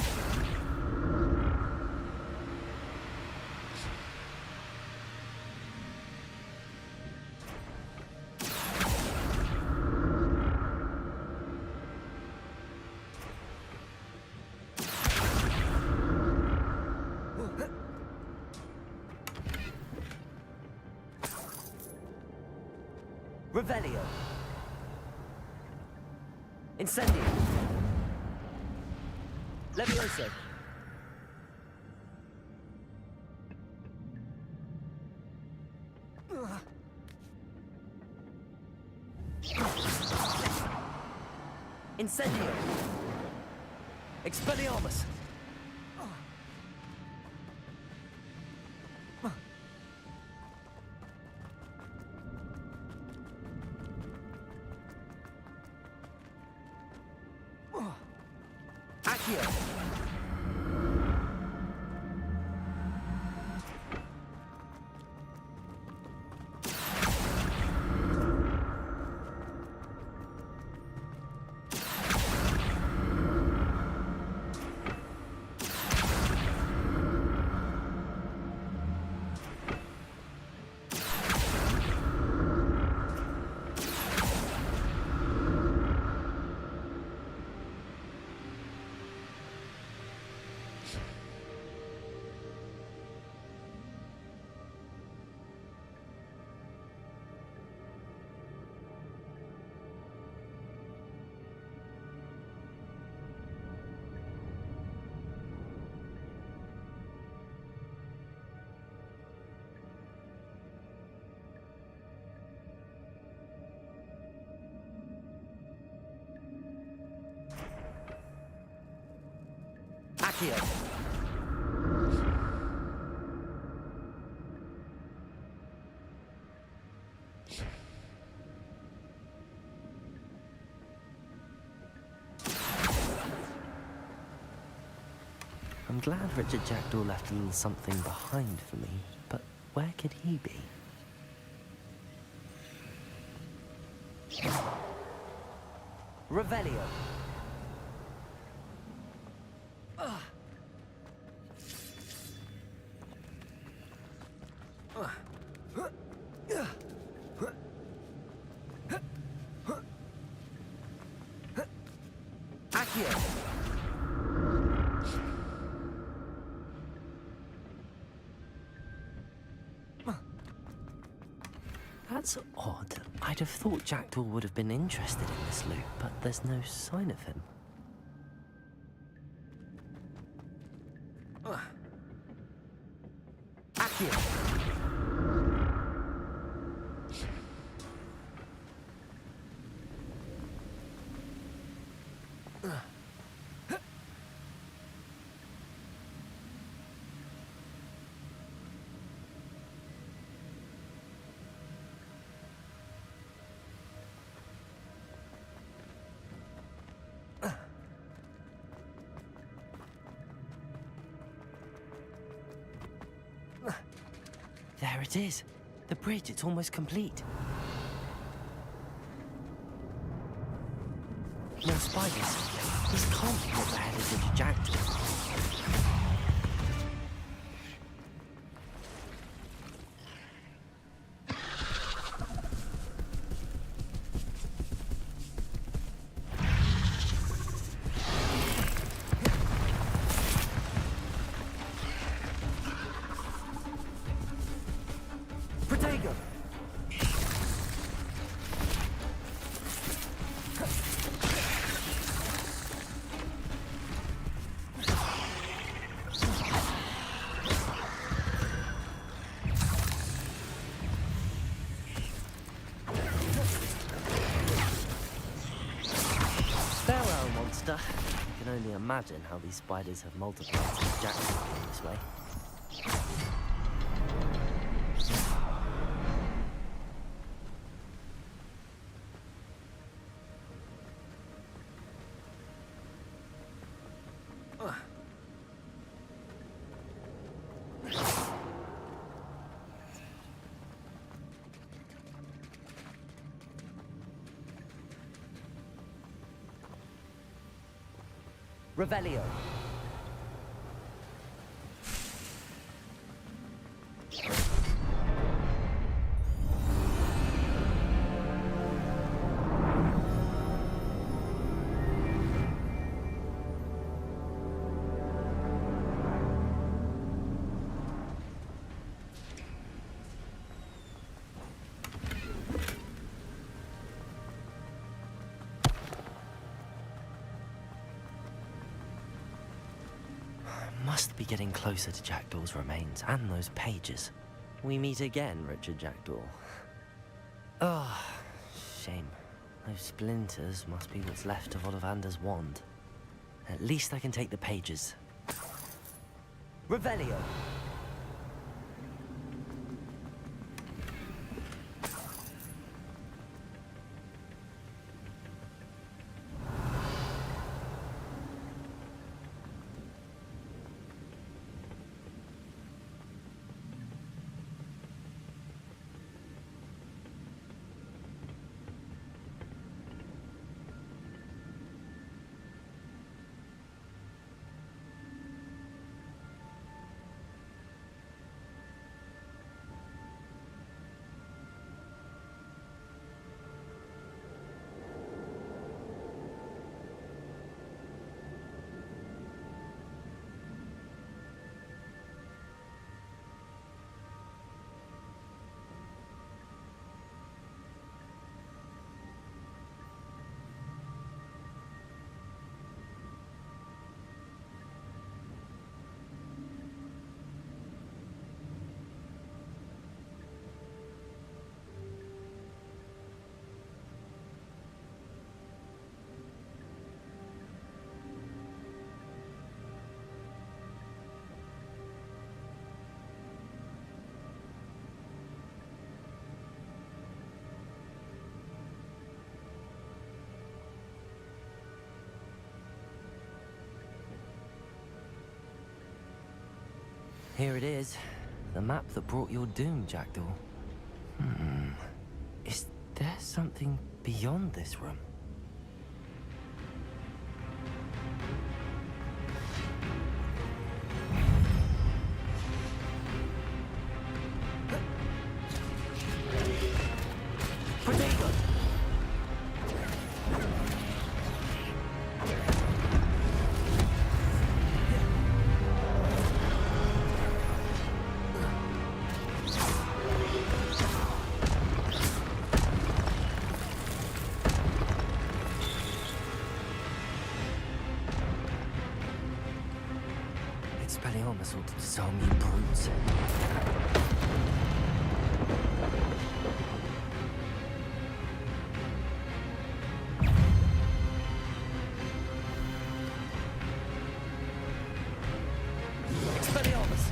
Revelio. Incendio. Levioso. Incendio. Expelliarmus. Accio. Accio. I'm glad Richard Jackdaw left a little something behind for me, but where could he be? Revelio. Accio. That's odd. I'd have thought Jackdaw would have been interested in this loot, but there's no sign of him. Accio. There it is. The bridge, it's almost complete. No spiders. This can't be what the hell is into Jackdaw. Protego! Farewell, monster. I can only imagine how these spiders have multiplied since Jackson came this way. Revelio. Must be getting closer to Jackdaw's remains and those pages. We meet again, Richard Jackdaw. Ah, shame. Those splinters must be what's left of Ollivander's wand. At least I can take the pages. Revelio! Here it is. The map that brought your doom, Jackdaw. Is there something beyond this room? Expelliarmus ought to disarm you brutes. Expelliarmus!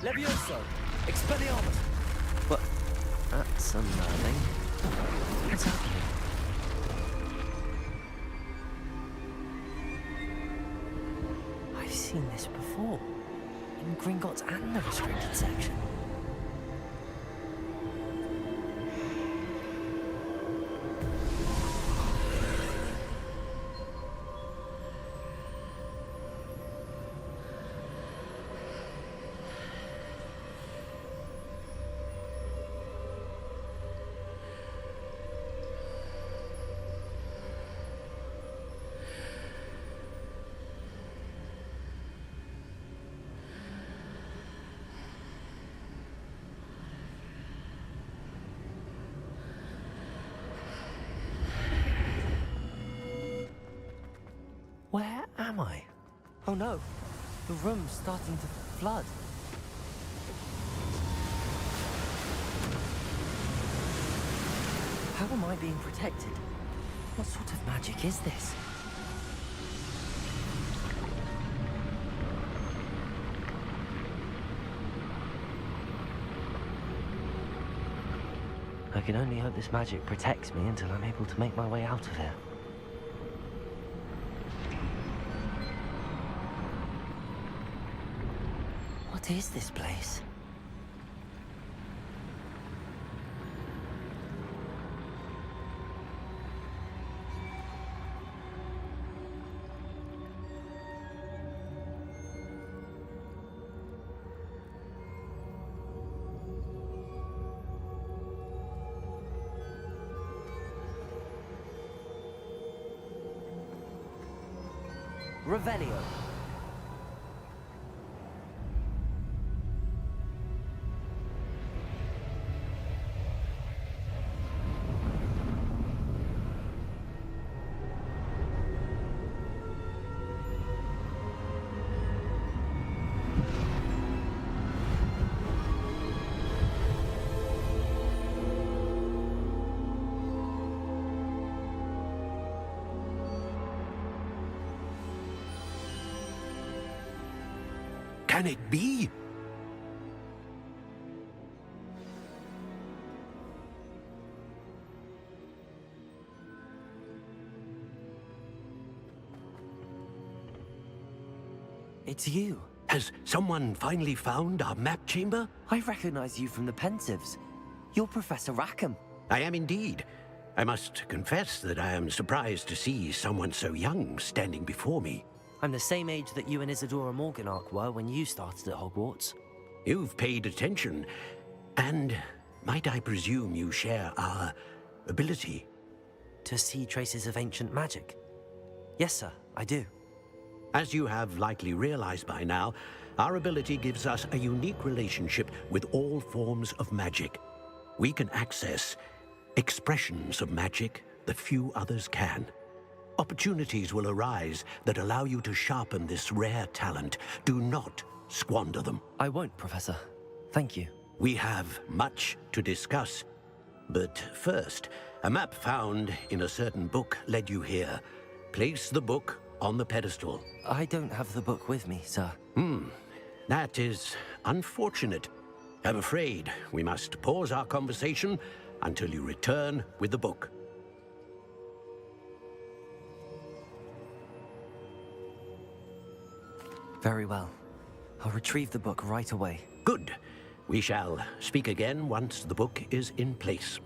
Levioso! Expelliarmus! What? That's unnerving. What's happening? I've seen this before. In Gringotts and the restricted section. Where am I? Oh no, the room's starting to flood. How am I being protected? What sort of magic is this? can only hope this magic protects me until I'm able to make my way out of here. What is this place? Revelio. Can it be? It's you. Has someone finally found our map chamber? I recognize you from the Pensieves. You're Professor Rackham. I am indeed. I must confess that I am surprised to see someone so young standing before me. I'm the same age that you and Isadora Morganach were when you started at Hogwarts. You've paid attention, and might I presume you share our ability? To see traces of ancient magic? Yes, sir, I do. As you have likely realized by now, our ability gives us a unique relationship with all forms of magic. We can access expressions of magic that few others can. Opportunities will arise that allow you to sharpen this rare talent. Do not squander them. I won't, Professor. Thank you. We have much to discuss. But first, a map found in a certain book led you here. Place the book on the pedestal. I don't have the book with me, sir. That is unfortunate. I'm afraid we must pause our conversation until you return with the book. Very well. I'll retrieve the book right away. Good. We shall speak again once the book is in place.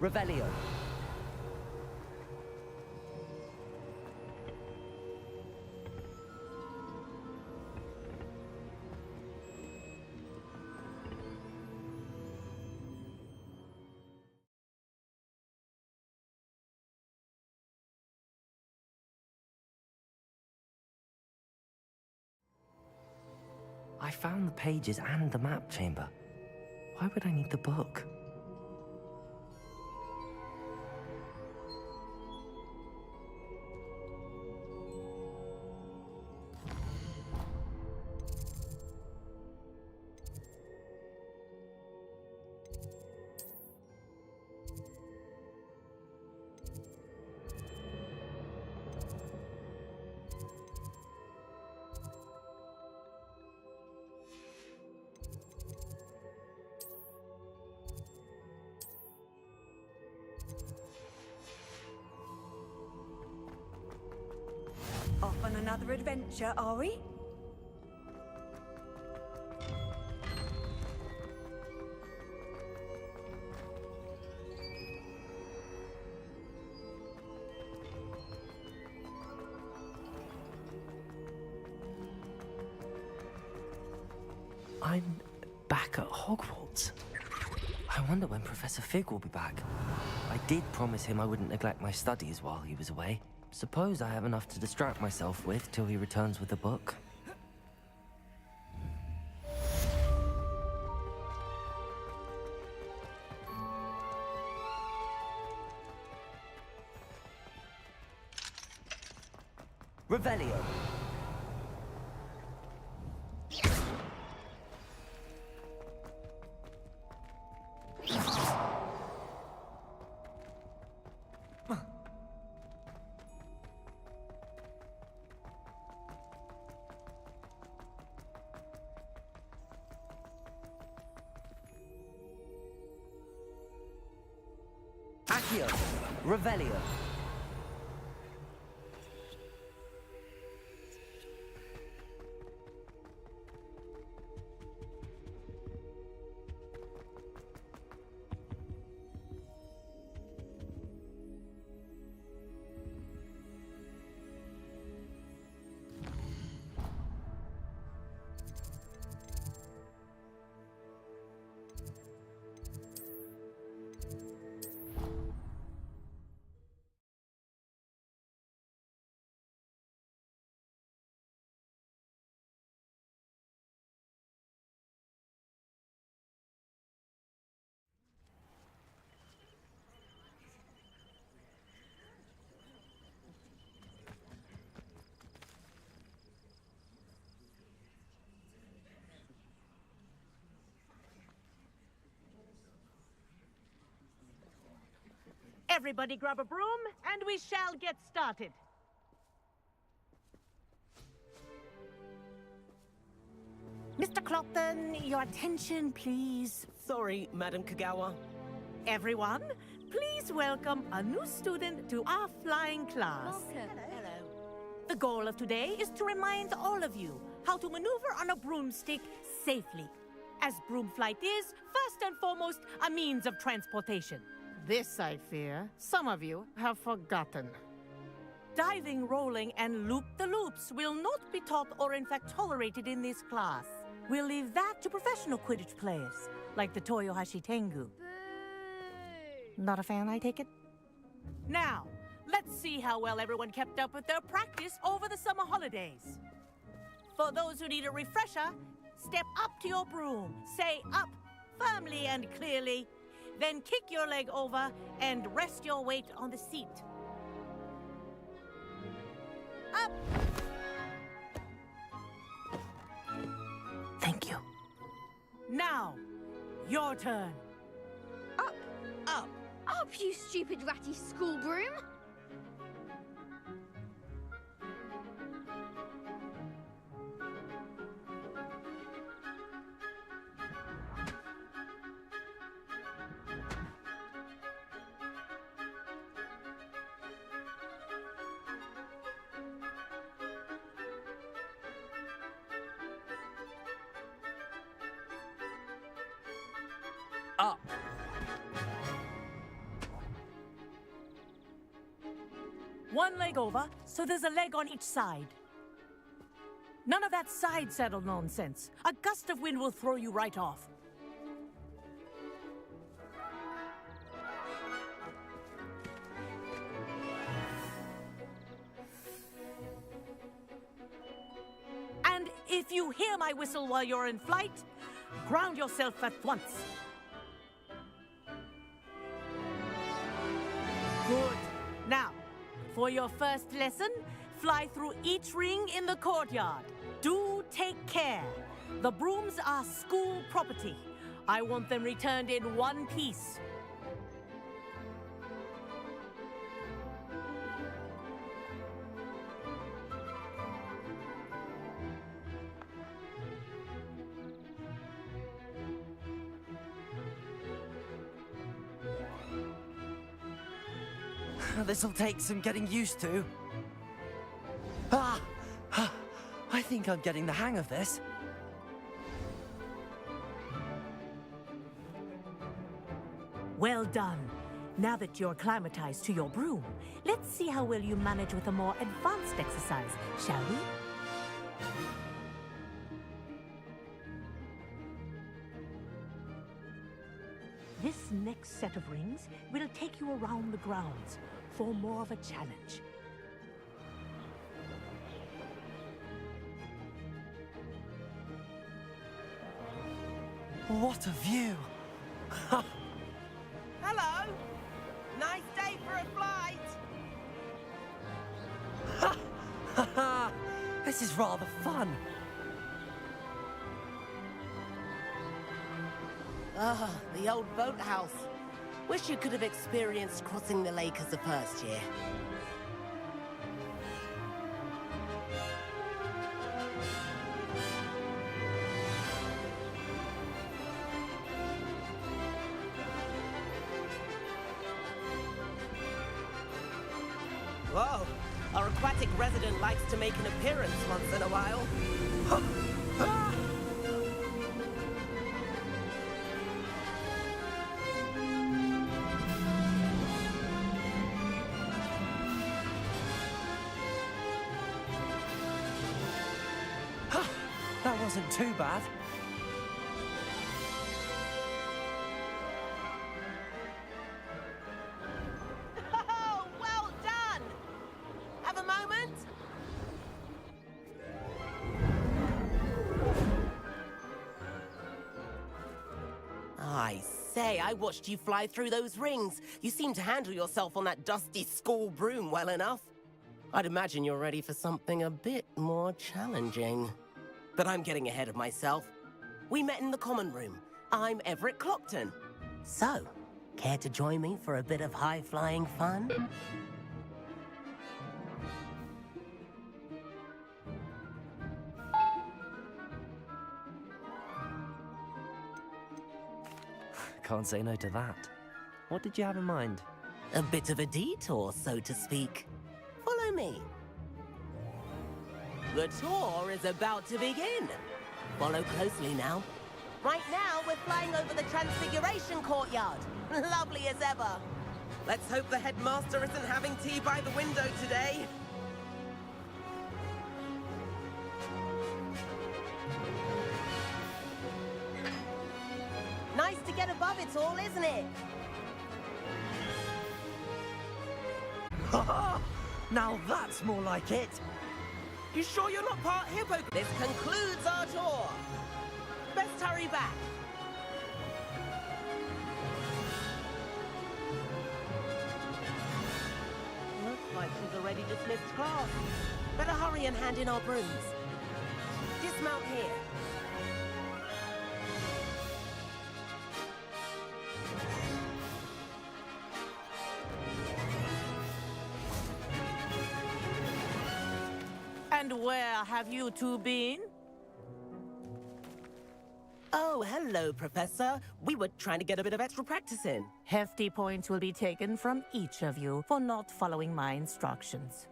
Revelio. I found the pages and the map chamber. Why would I need the book? Off on another adventure, are we? I'm back at Hogwarts. I wonder when Professor Fig will be back. I did promise him I wouldn't neglect my studies while he was away. Suppose I have enough to distract myself with till he returns with the book. Revelio. Accio. Revelio. Everybody grab a broom, and we shall get started. Mr. Clopton, your attention, please. Sorry, Madam Kagawa. Everyone, please welcome a new student to our flying class. Welcome. Hello. The goal of today is to remind all of you how to maneuver on a broomstick safely. as broom flight is, first and foremost, a means of transportation. This, I fear, some of you have forgotten. Diving, rolling, and loop-the-loops will not be taught or in fact tolerated in this class. We'll leave that to professional Quidditch players, like the Toyohashi Tengu. Not a fan, I take it? Now, let's see how well everyone kept up with their practice over the summer holidays. For those who need a refresher, step up to your broom, say up firmly and clearly, then kick your leg over and rest your weight on the seat. Up! Thank you. Now, your turn. Up! Up! Up, you stupid ratty school broom! Up. One leg over, so there's a leg on each side. None of that side saddle nonsense. A gust of wind will throw you right off. And if you hear my whistle while you're in flight, ground yourself at once. Good. Now, for your first lesson, fly through each ring in the courtyard. Do take care. The brooms are school property. I want them returned in one piece. This'll take some getting used to. I think I'm getting the hang of this. Well done. Now that you're acclimatized to your broom, let's see how well you manage with a more advanced exercise, shall we? This next set of rings will take you around the grounds for more of a challenge. What a view! Hello! Nice day for a flight! This is rather fun. Ah, the old boathouse. Wish you could have experienced crossing the lake as the first year. Whoa, our aquatic resident likes to make an appearance once in a while. That wasn't too bad. Oh, well done! Have a moment? I say, I watched you fly through those rings. You seem to handle yourself on that dusty school broom well enough. I'd imagine you're ready for something a bit more challenging. But I'm getting ahead of myself. We met in the common room. I'm Everett Clockton. So, care to join me for a bit of high-flying fun? Can't say no to that. What did you have in mind? A bit of a detour, so to speak. Follow me. The tour is about to begin. Follow closely now. Right now, we're flying over the Transfiguration Courtyard. Lovely as ever. Let's hope the headmaster isn't having tea by the window today. Nice to get above it all, isn't it? Now that's more like it. You sure you're not part hippo? This concludes our tour. Best hurry back. Looks like she's already dismissed class. Better hurry and hand in our brooms. Dismount here. And where have you two been? Oh, hello, Professor. We were trying to get a bit of extra practice in. Hefty points will be taken from each of you for not following my instructions.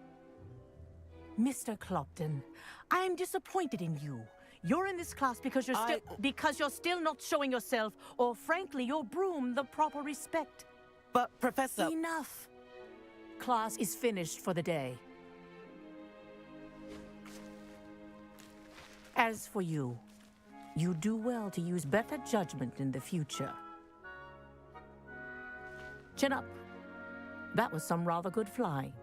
Mr. Clopton, I'm disappointed in you. You're in this class because you're still not showing yourself, or frankly, your broom the proper respect. But, Professor... Enough. Class is finished for the day. As for you, you do well to use better judgment in the future. Chin up. That was some rather good flying.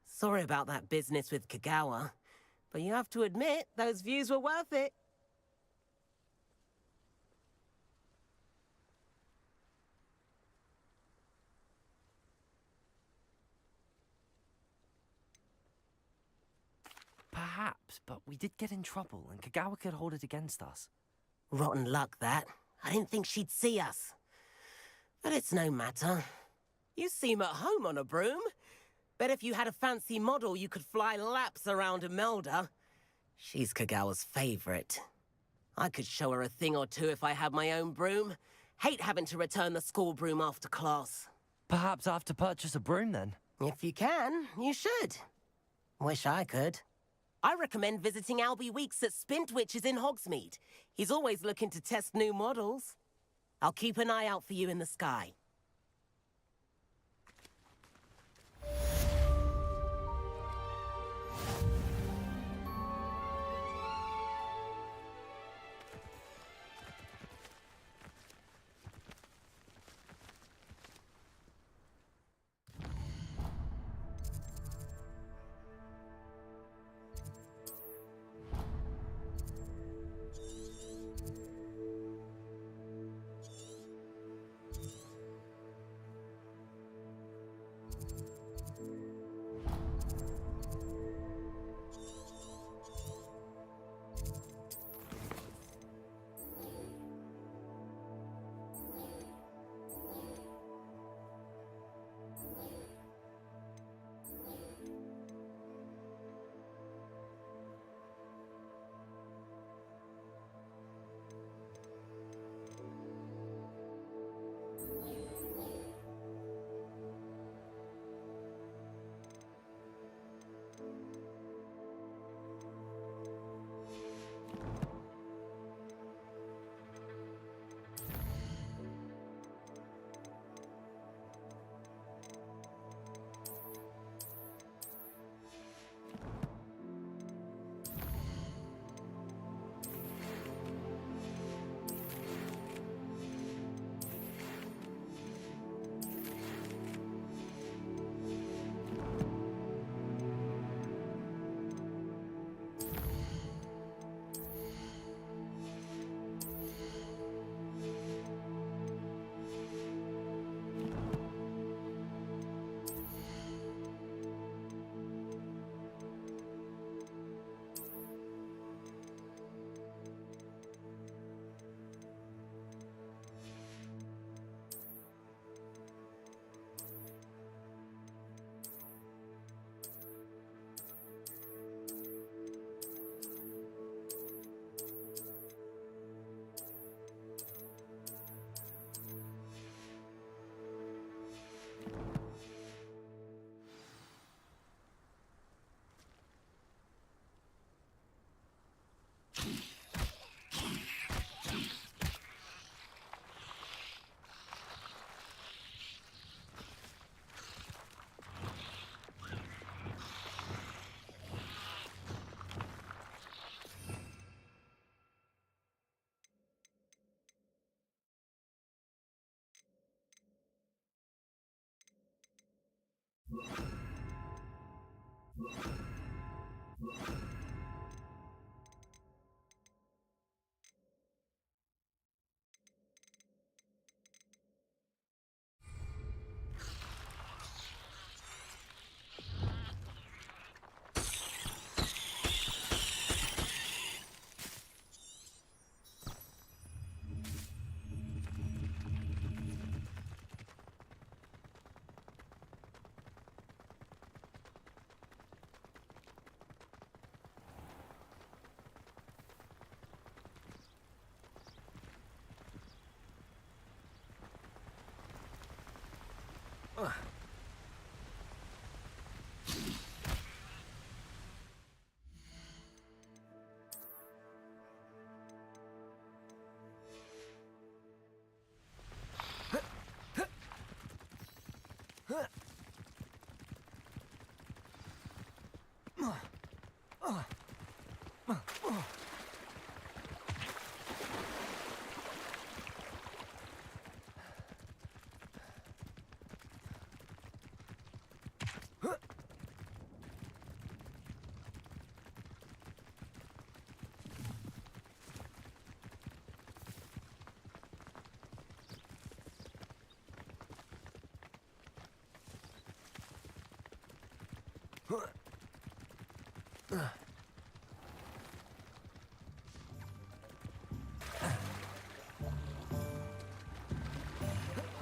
Sorry about that business with Kagawa, but you have to admit, those views were worth it. Perhaps, but we did get in trouble, and Kagawa could hold it against us. Rotten luck, that. I didn't think she'd see us. But it's no matter. You seem at home on a broom. Bet if you had a fancy model, you could fly laps around Imelda. She's Kagawa's favorite. I could show her a thing or two if I had my own broom. Hate having to return the school broom after class. Perhaps I have to purchase a broom, then? If you can, you should. Wish I could. I recommend visiting Albie Weeks at Spintwitches in Hogsmeade. He's always looking to test new models. I'll keep an eye out for you in the sky.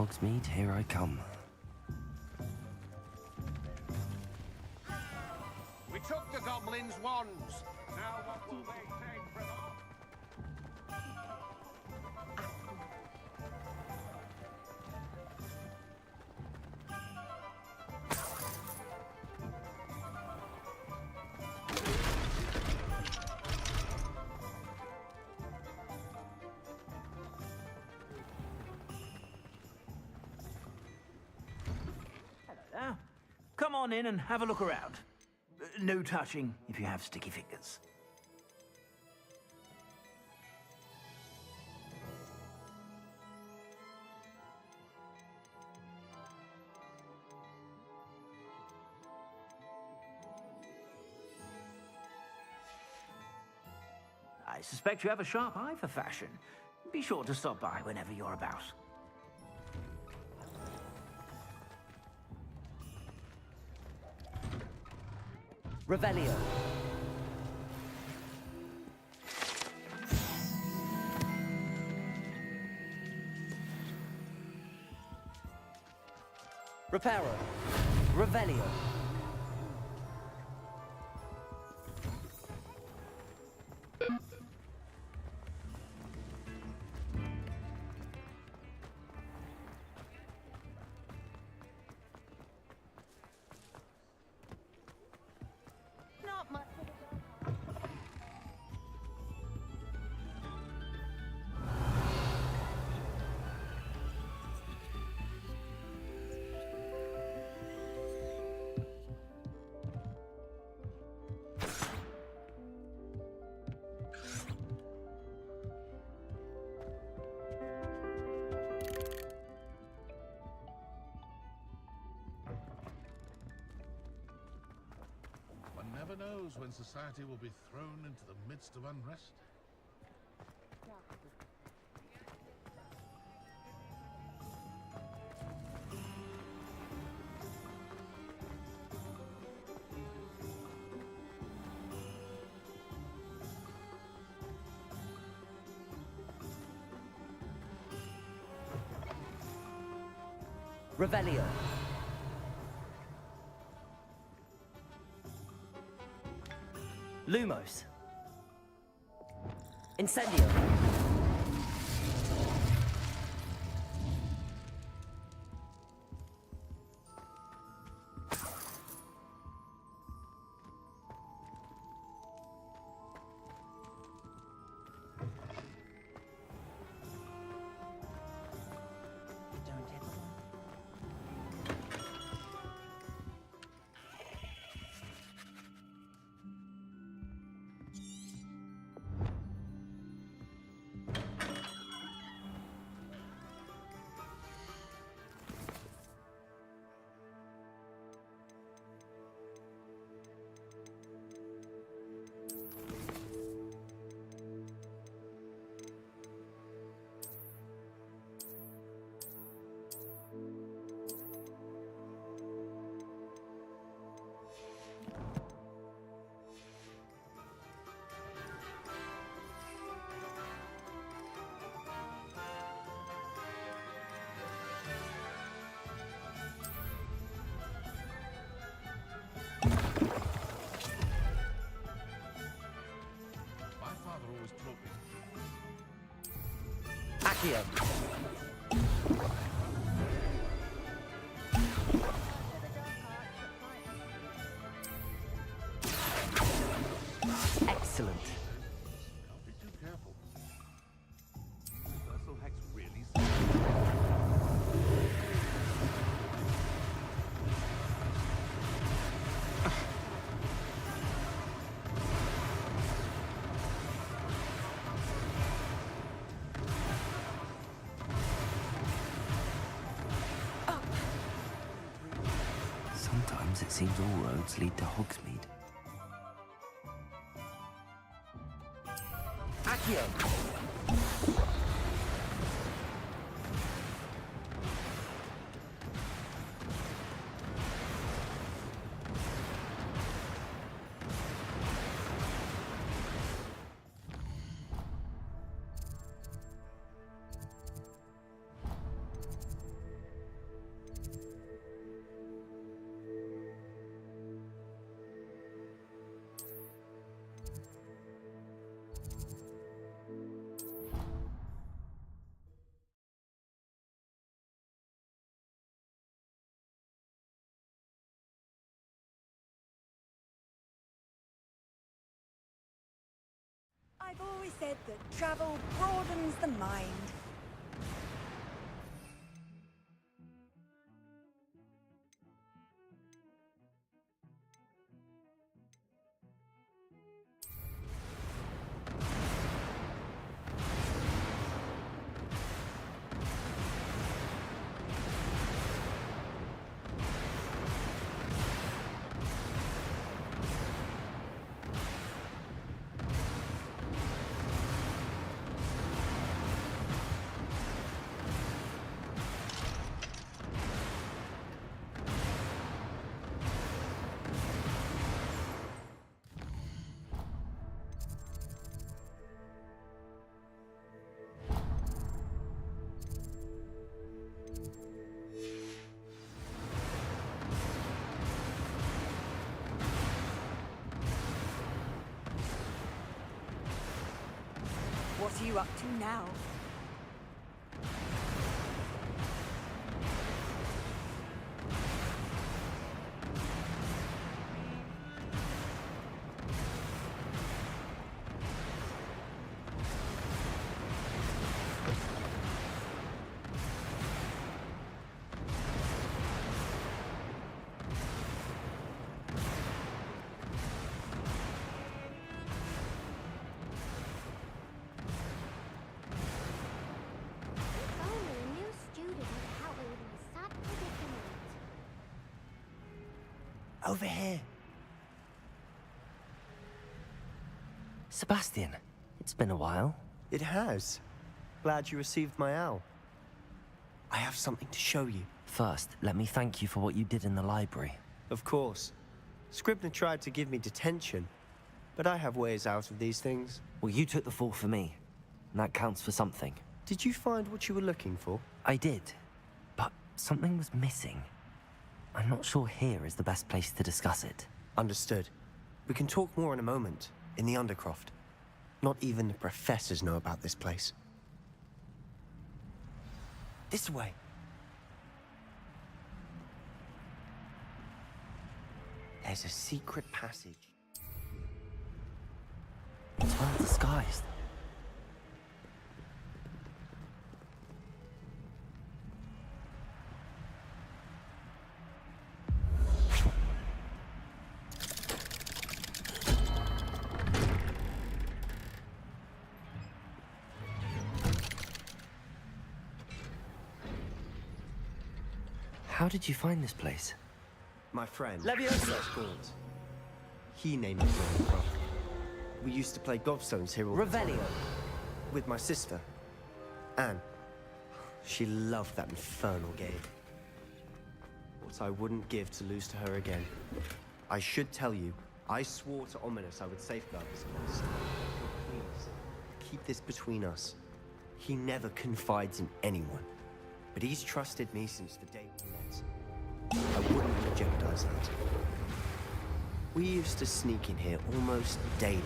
Hogsmeade, here I come. We took the goblins' wands. Now what will they take from us? Hello. Come on in and have a look around. No touching if you have sticky fingers. I suspect you have a sharp eye for fashion. Be sure to stop by whenever you're about. Revelio. Reparo. Revelio. Not much of a One never knows when society will be thrown into the midst of unrest. Revelio. Lumos. Incendio. Accio. Excellent. Be too careful. Universal Hex really. Sometimes it seems all roads lead to Hogsmeade. Accio. I've always said that travel broadens the mind. What are you up to now? Over here. Sebastian, it's been a while. It has. Glad you received my owl. I have something to show you. First, let me thank you for what you did in the library. Of course. Scribner tried to give me detention, but I have ways out of these things. Well, you took the fall for me, and that counts for something. Did you find what you were looking for? I did, but something was missing. I'm not sure here is the best place to discuss it. Understood. We can talk more in a moment, in the Undercroft. Not even the professors know about this place. This way. There's a secret passage. It's well disguised. How did you find this place? My friend. Leviosa. He named it Undercroft. We used to play gobstones here all the time. Revelio. With my sister, Anne. She loved that infernal game. What I wouldn't give to lose to her again. I should tell you, I swore to Ominous I would safeguard this place. Please, keep this between us. He never confides in anyone. But he's trusted me since the day we met. I wouldn't want to jeopardize that. We used to sneak in here almost daily.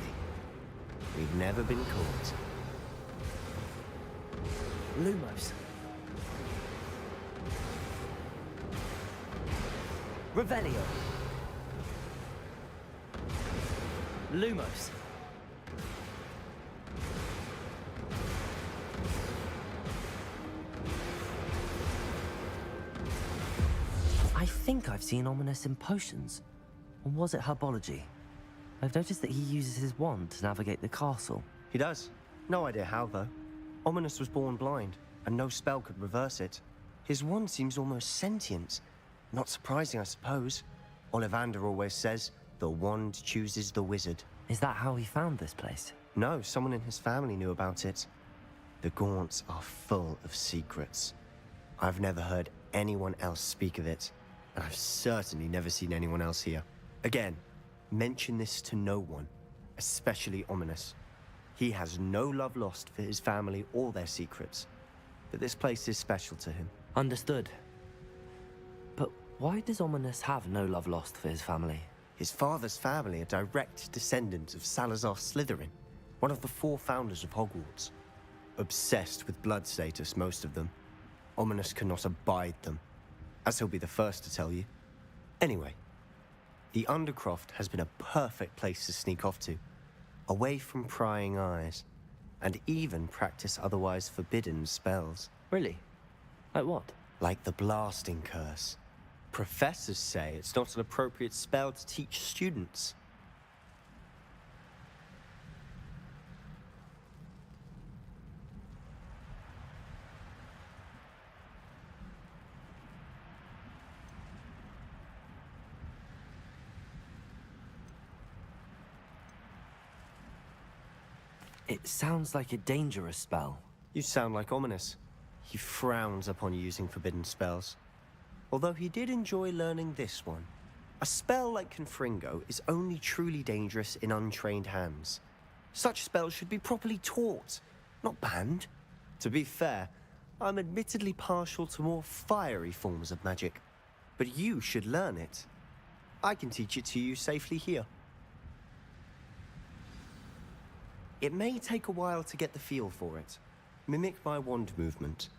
We've never been caught. Lumos. Revelio. Lumos. I think I've seen Ominous in potions. Or was it herbology? I've noticed that he uses his wand to navigate the castle. He does. No idea how, though. Ominous was born blind, and no spell could reverse it. His wand seems almost sentient. Not surprising, I suppose. Ollivander always says, the wand chooses the wizard. Is that how he found this place? No, someone in his family knew about it. The Gaunts are full of secrets. I've never heard anyone else speak of it, and I've certainly never seen anyone else here. Again, mention this to no one, especially Ominous. He has no love lost for his family or their secrets, but this place is special to him. Understood. But why does Ominous have no love lost for his family? His father's family are direct descendants of Salazar Slytherin, one of the 4 founders of Hogwarts. Obsessed with blood status, most of them. Ominous cannot abide them, as he'll be the first to tell you. Anyway, the Undercroft has been a perfect place to sneak off to, away from prying eyes, and even practice otherwise forbidden spells. Really? Like what? Like the blasting curse. Professors say it's not an appropriate spell to teach students. It sounds like a dangerous spell. You sound like Ominous. He frowns upon using forbidden spells. Although he did enjoy learning this one. A spell like Confringo is only truly dangerous in untrained hands. Such spells should be properly taught, not banned. To be fair, I'm admittedly partial to more fiery forms of magic. But you should learn it. I can teach it to you safely here. It may take a while to get the feel for it. Mimic my wand movement.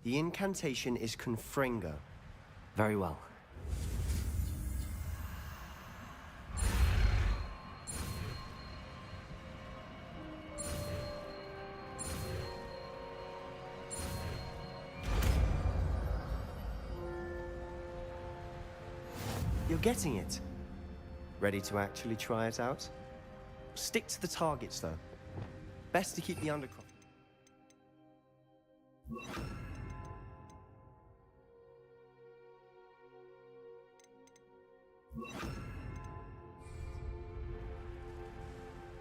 The incantation is Confringo. Very well. You're getting it. Ready to actually try it out? Stick to the targets, though. Best to keep the Undercroft.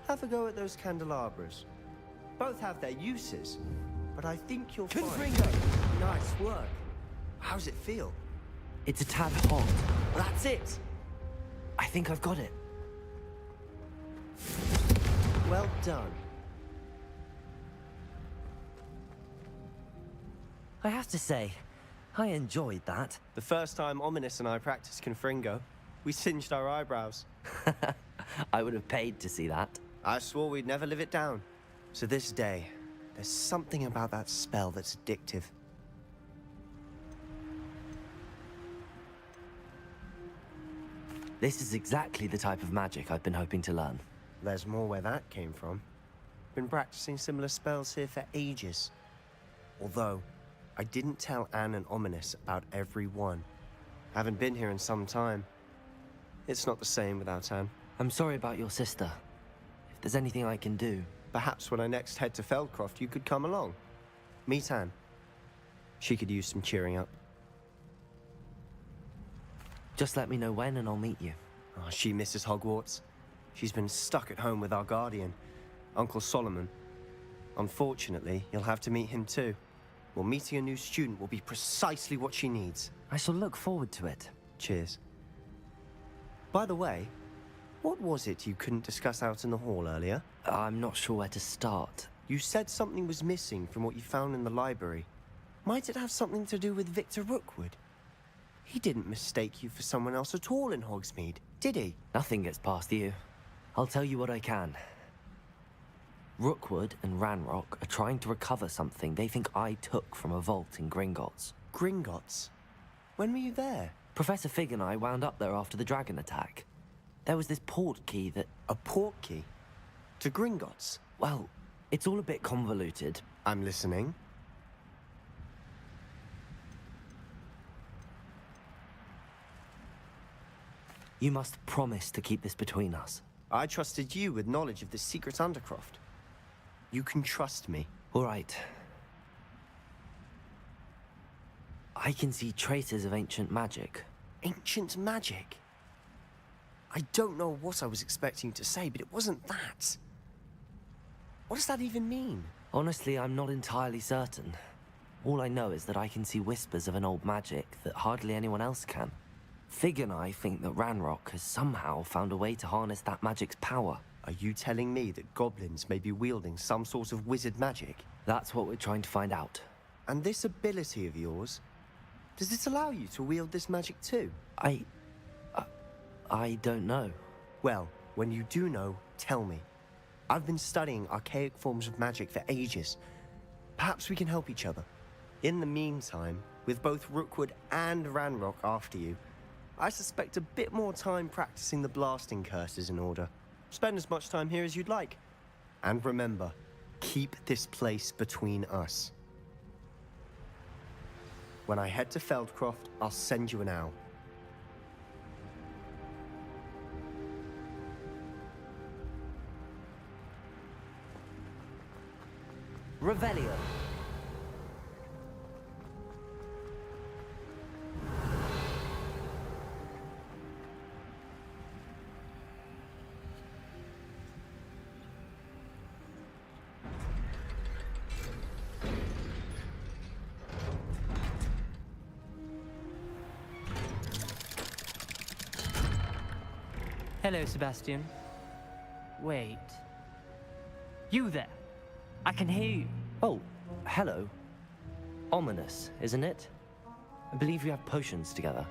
Have a go at those candelabras. Both have their uses, but I think you'll find... Nice work. How's it feel? It's a tad hot. That's it. I think I've got it. Well done. I have to say, I enjoyed that. The first time Ominous and I practiced Confringo, we singed our eyebrows. I would have paid to see that. I swore we'd never live it down. To this day, there's something about that spell that's addictive. This is exactly the type of magic I've been hoping to learn. There's more where that came from. Been practicing similar spells here for ages. Although, I didn't tell Anne and Ominous about every one. Haven't been here in some time. It's not the same without Anne. I'm sorry about your sister. If there's anything I can do... Perhaps when I next head to Feldcroft, you could come along. Meet Anne. She could use some cheering up. Just let me know when and I'll meet you. Oh, she misses Hogwarts. She's been stuck at home with our guardian, Uncle Solomon. Unfortunately, you'll have to meet him too. Well, meeting a new student will be precisely what she needs. I shall look forward to it. Cheers. By the way, what was it you couldn't discuss out in the hall earlier? I'm not sure where to start. You said something was missing from what you found in the library. Might it have something to do with Victor Rookwood? He didn't mistake you for someone else at all in Hogsmeade, 'Did he? Nothing gets past you. I'll tell you what I can. Rookwood and Ranrock are trying to recover something they think I took from a vault in Gringotts. Gringotts? When were you there? Professor Fig and I wound up there after the dragon attack. There was this port key that... A port key? To Gringotts? Well, it's all a bit convoluted. I'm listening. You must promise to keep this between us. I trusted you with knowledge of the secret Undercroft. You can trust me. All right. I can see traces of ancient magic. Ancient magic? I don't know what I was expecting to say, but it wasn't that. What does that even mean? Honestly, I'm not entirely certain. All I know is that I can see whispers of an old magic that hardly anyone else can. Fig and I think that Ranrock has somehow found a way to harness that magic's power. Are you telling me that goblins may be wielding some sort of wizard magic? That's what we're trying to find out. And this ability of yours, does it allow you to wield this magic too? I don't know. Well, when you do know, tell me. I've been studying archaic forms of magic for ages. Perhaps we can help each other. In the meantime, with both Rookwood and Ranrock after you, I suspect a bit more time practicing the blasting curse is in order. Spend as much time here as you'd like. And remember, keep this place between us. When I head to Feldcroft, I'll send you an owl. Revelio. Hello, Sebastian. Wait. You there? I can hear you. Oh, hello. Ominous, isn't it? I believe we have potions together.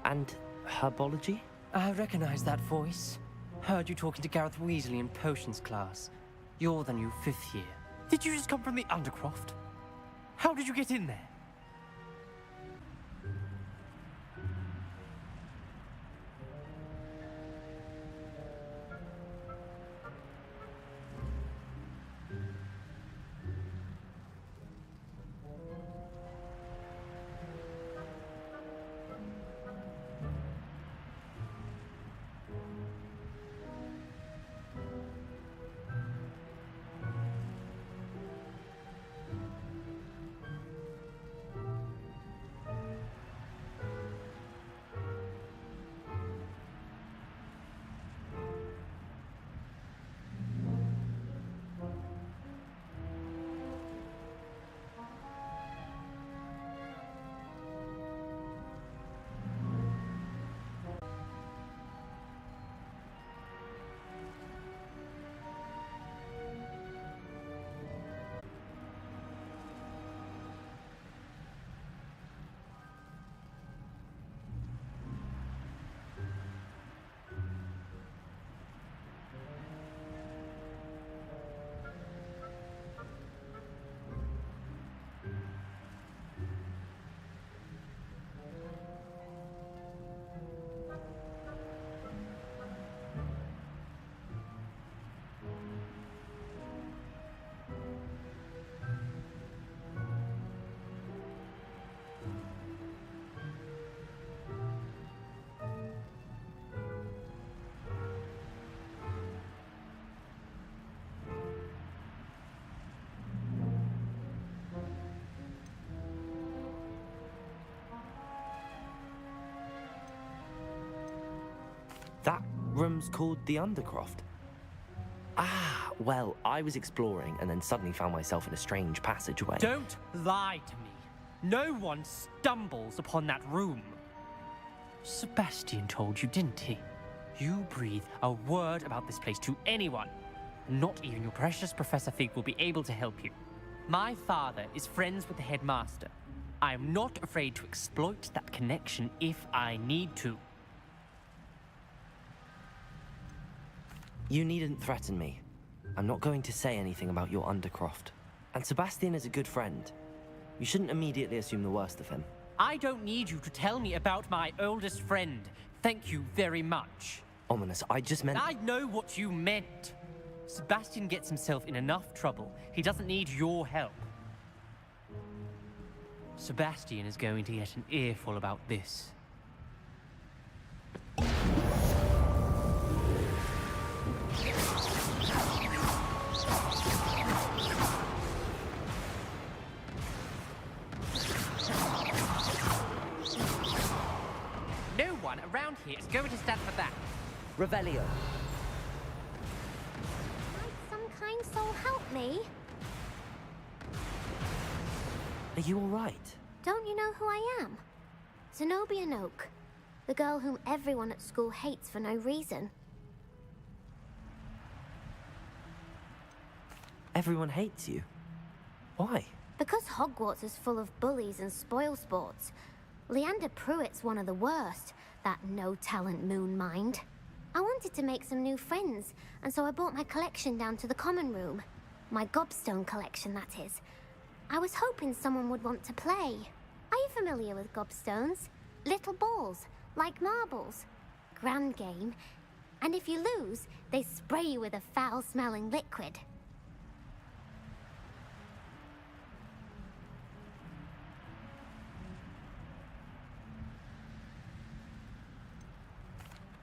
And herbology? I recognize that voice. Heard you talking to Gareth Weasley in potions class. You're the new 5th year. Did you just come from the Undercroft? How did you get in there? That room's called the Undercroft. Ah, well, I was exploring and then suddenly found myself in a strange passageway. Don't lie to me. No one stumbles upon that room. Sebastian told you, didn't he? You breathe a word about this place to anyone. Not even your precious Professor Fig will be able to help you. My father is friends with the headmaster. I am not afraid to exploit that connection if I need to. You needn't threaten me. I'm not going to say anything about your undercroft. And Sebastian is a good friend. You shouldn't immediately assume the worst of him. I don't need you to tell me about my oldest friend. Thank you very much. Ominous, I just meant... I know what you meant. Sebastian gets himself in enough trouble. He doesn't need your help. Sebastian is going to get an earful about this. No one around here is going to stand for that. Revelio. Might some kind soul help me? Are you all right? Don't you know who I am? Zenobia Noak, the girl whom everyone at school hates for no reason. Everyone hates you. Why? Because Hogwarts is full of bullies and spoilsports. Leander Pruitt's one of the worst, that no-talent moon mind. I wanted to make some new friends, and so I brought my collection down to the common room. My gobstone collection, that is. I was hoping someone would want to play. Are you familiar with gobstones? Little balls, like marbles. Grand game. And if you lose, they spray you with a foul-smelling liquid.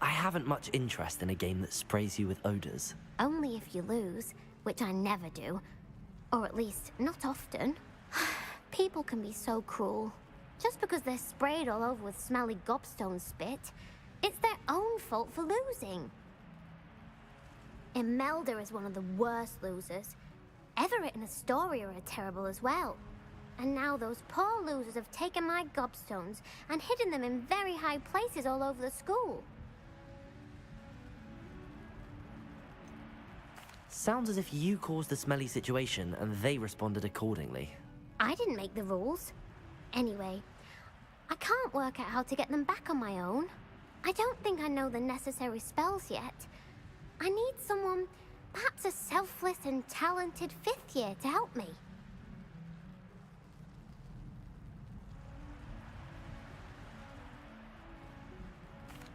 I haven't much interest in a game that sprays you with odors. Only if you lose, which I never do. Or at least, not often. People can be so cruel. Just because they're sprayed all over with smelly gobstone spit, it's their own fault for losing. Imelda is one of the worst losers. Everett and Astoria are terrible as well. And now those poor losers have taken my gobstones and hidden them in very high places all over the school. Sounds as if you caused the smelly situation and they responded accordingly. I didn't make the rules. Anyway, I can't work out how to get them back on my own. I don't think I know the necessary spells yet. I need someone, perhaps a selfless and talented fifth year to help me.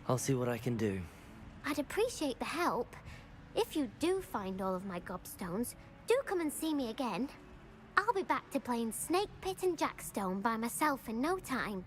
I'll see what I can do. I'd appreciate the help. If you do find all of my gobstones, do come and see me again. I'll be back to playing Snake Pit and Jackstone by myself in no time.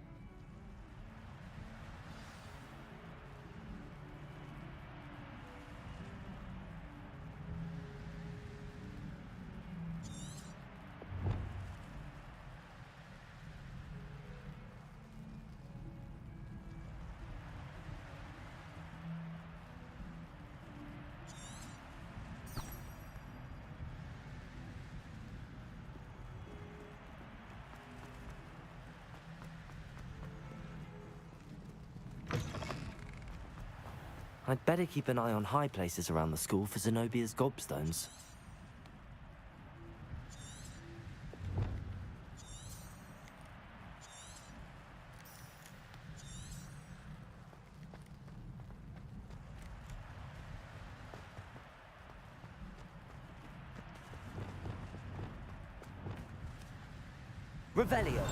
I'd better keep an eye on high places around the school for Zenobia's gobstones. Revelio.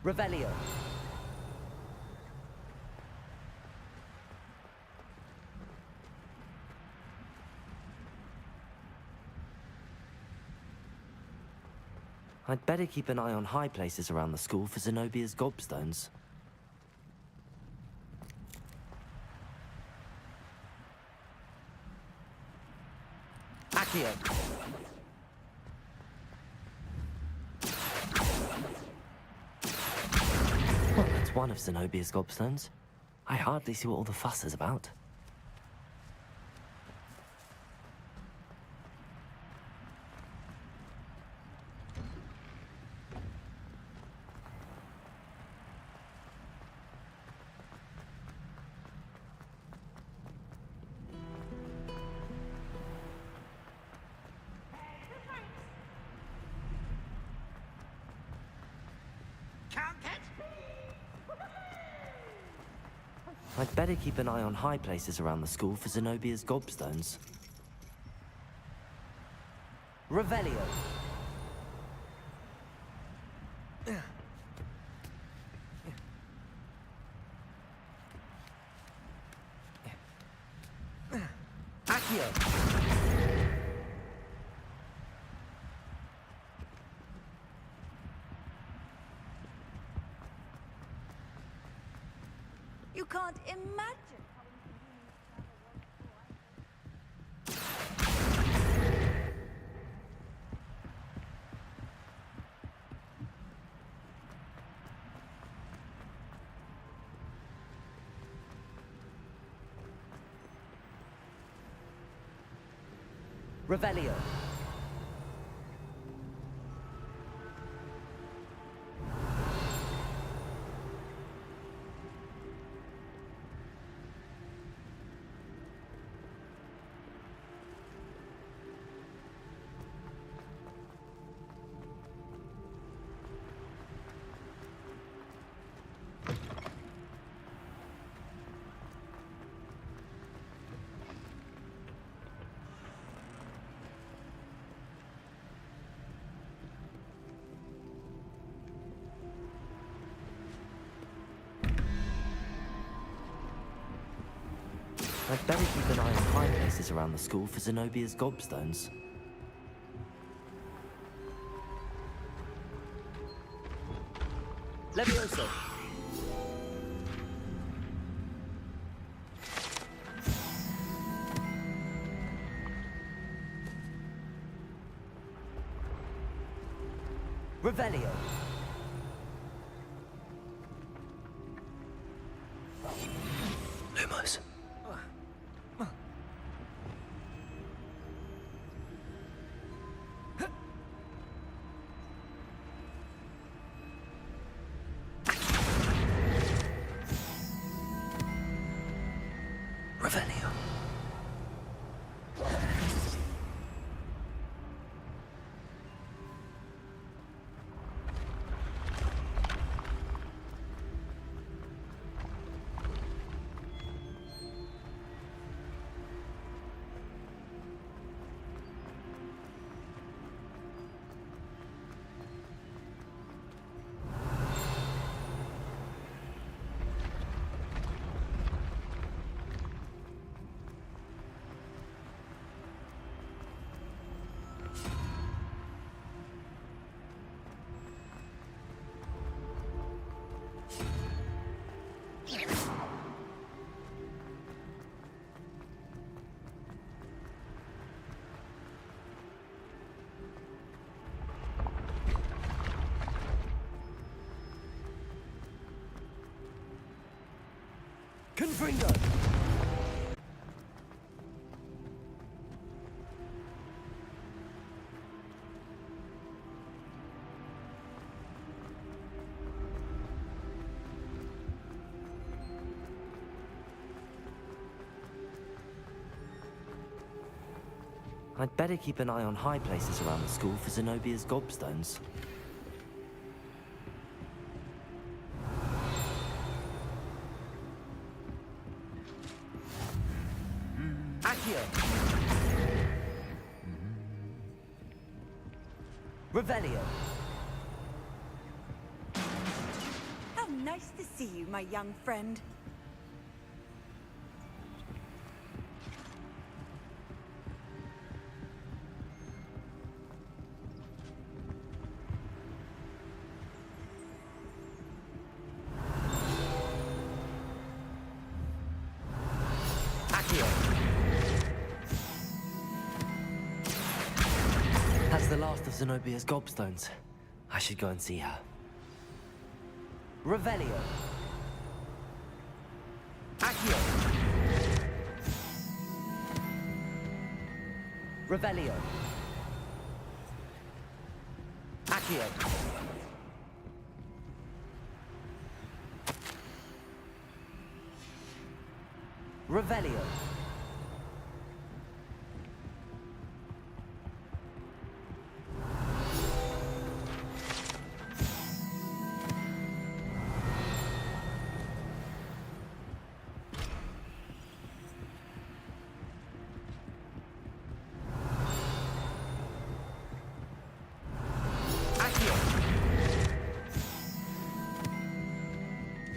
Revelio. I'd better keep an eye on high places around the school for Zenobia's gobstones. Accio. Well, that's one of Zenobia's gobstones. I hardly see what all the fuss is about. I'd better keep an eye on high places around the school for Zenobia's gobstones. Revelio. Accio. You can't imagine how Revelio. I'd better keep an eye on high places around the school for Zenobia's gobstones. Levioso. Revelio. Lumos. Revelio. Confringo! I'd better keep an eye on high places around the school for Zenobia's gobstones. Accio. Revelio. How nice to see you, my young friend. That's the last of Zenobia's gobstones. I should go and see her. Revelio. Accio. Revelio. Accio. Revelio.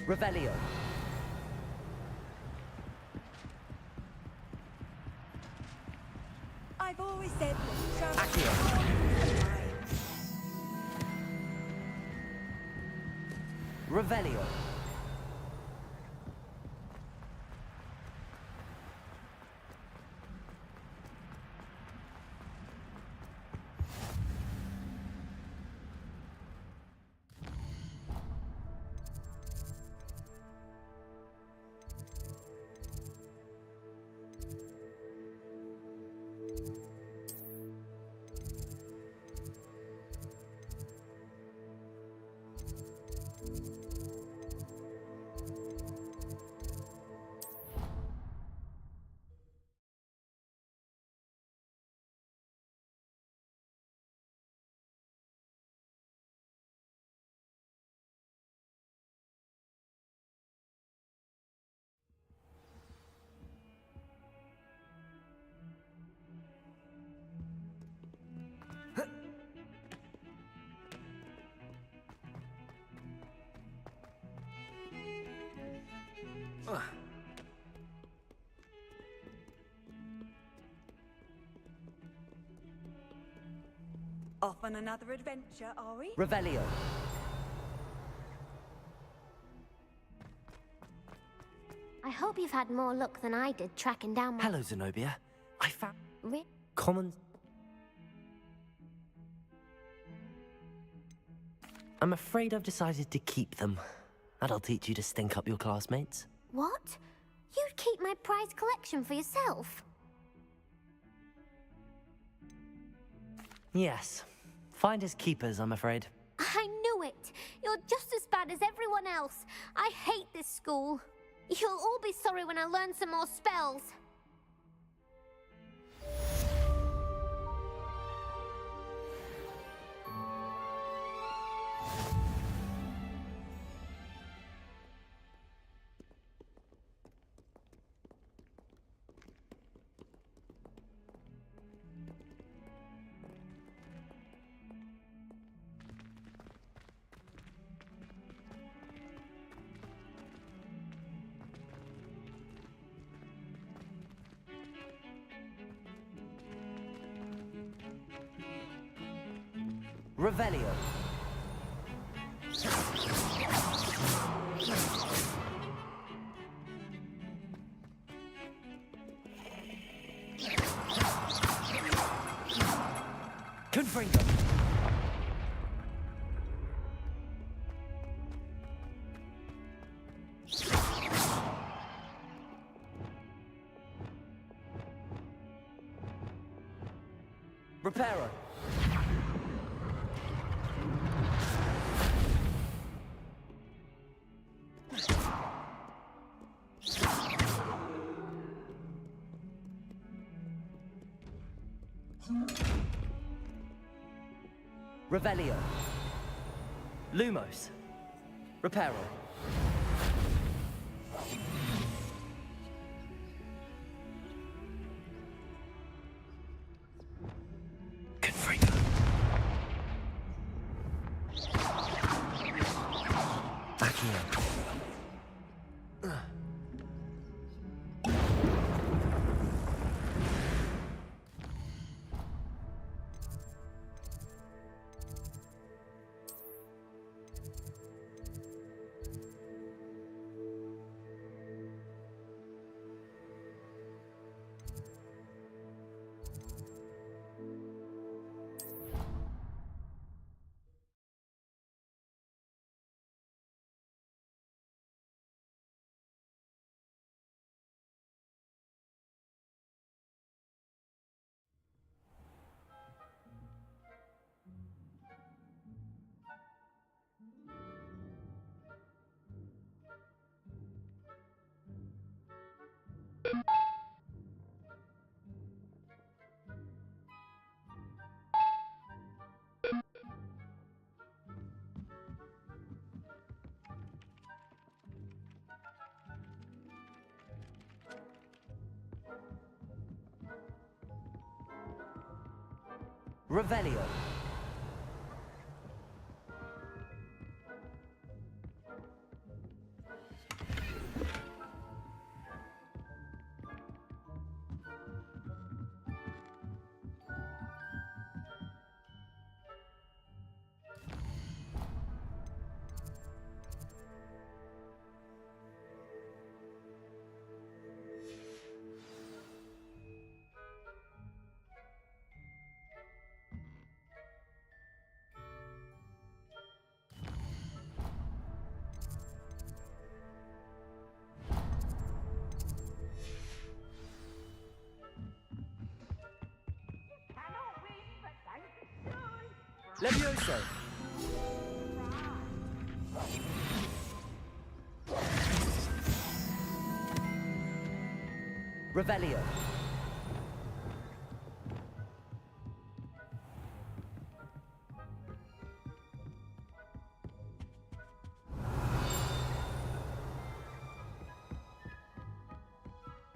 Revelio. I've always said that Accio. Revelio. Off on another adventure, are we? Revelio. I hope you've had more luck than I did tracking down my... Hello, Zenobia. I found... Re- Common... I'm afraid I've decided to keep them. That'll teach you to stink up your classmates. What? You'd keep my prized collection for yourself? Yes. Finders keepers, I'm afraid. I knew it! You're just as bad as everyone else. I hate this school. You'll all be sorry when I learn some more spells. Revelio. Confringo. Reparo. Revelio. Lumos. Reparo. Confringo. Accio. Revelio. Levioso! Revelio.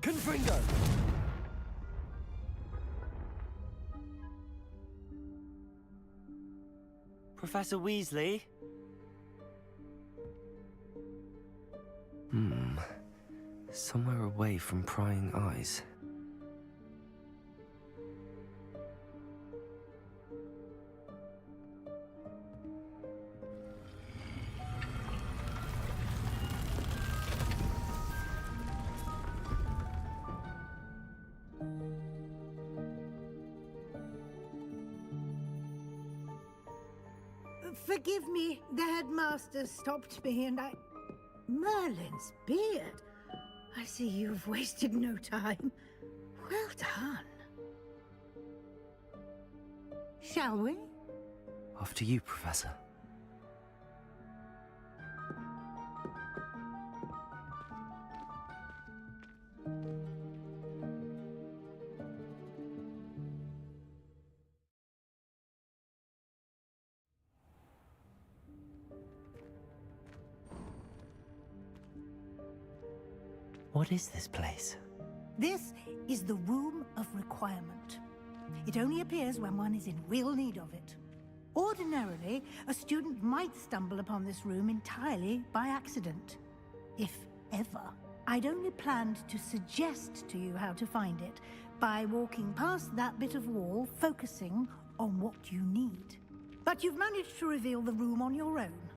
Confringo! Professor Weasley? Somewhere away from prying eyes. Forgive me, the headmaster stopped me and I... Merlin's beard. I see you've wasted no time. Well done. Shall we? After you, Professor. What is this place? This is the Room of Requirement. It only appears when one is in real need of it. Ordinarily, a student might stumble upon this room entirely by accident. If ever. I'd only planned to suggest to you how to find it by walking past that bit of wall, focusing on what you need. But you've managed to reveal the room on your own,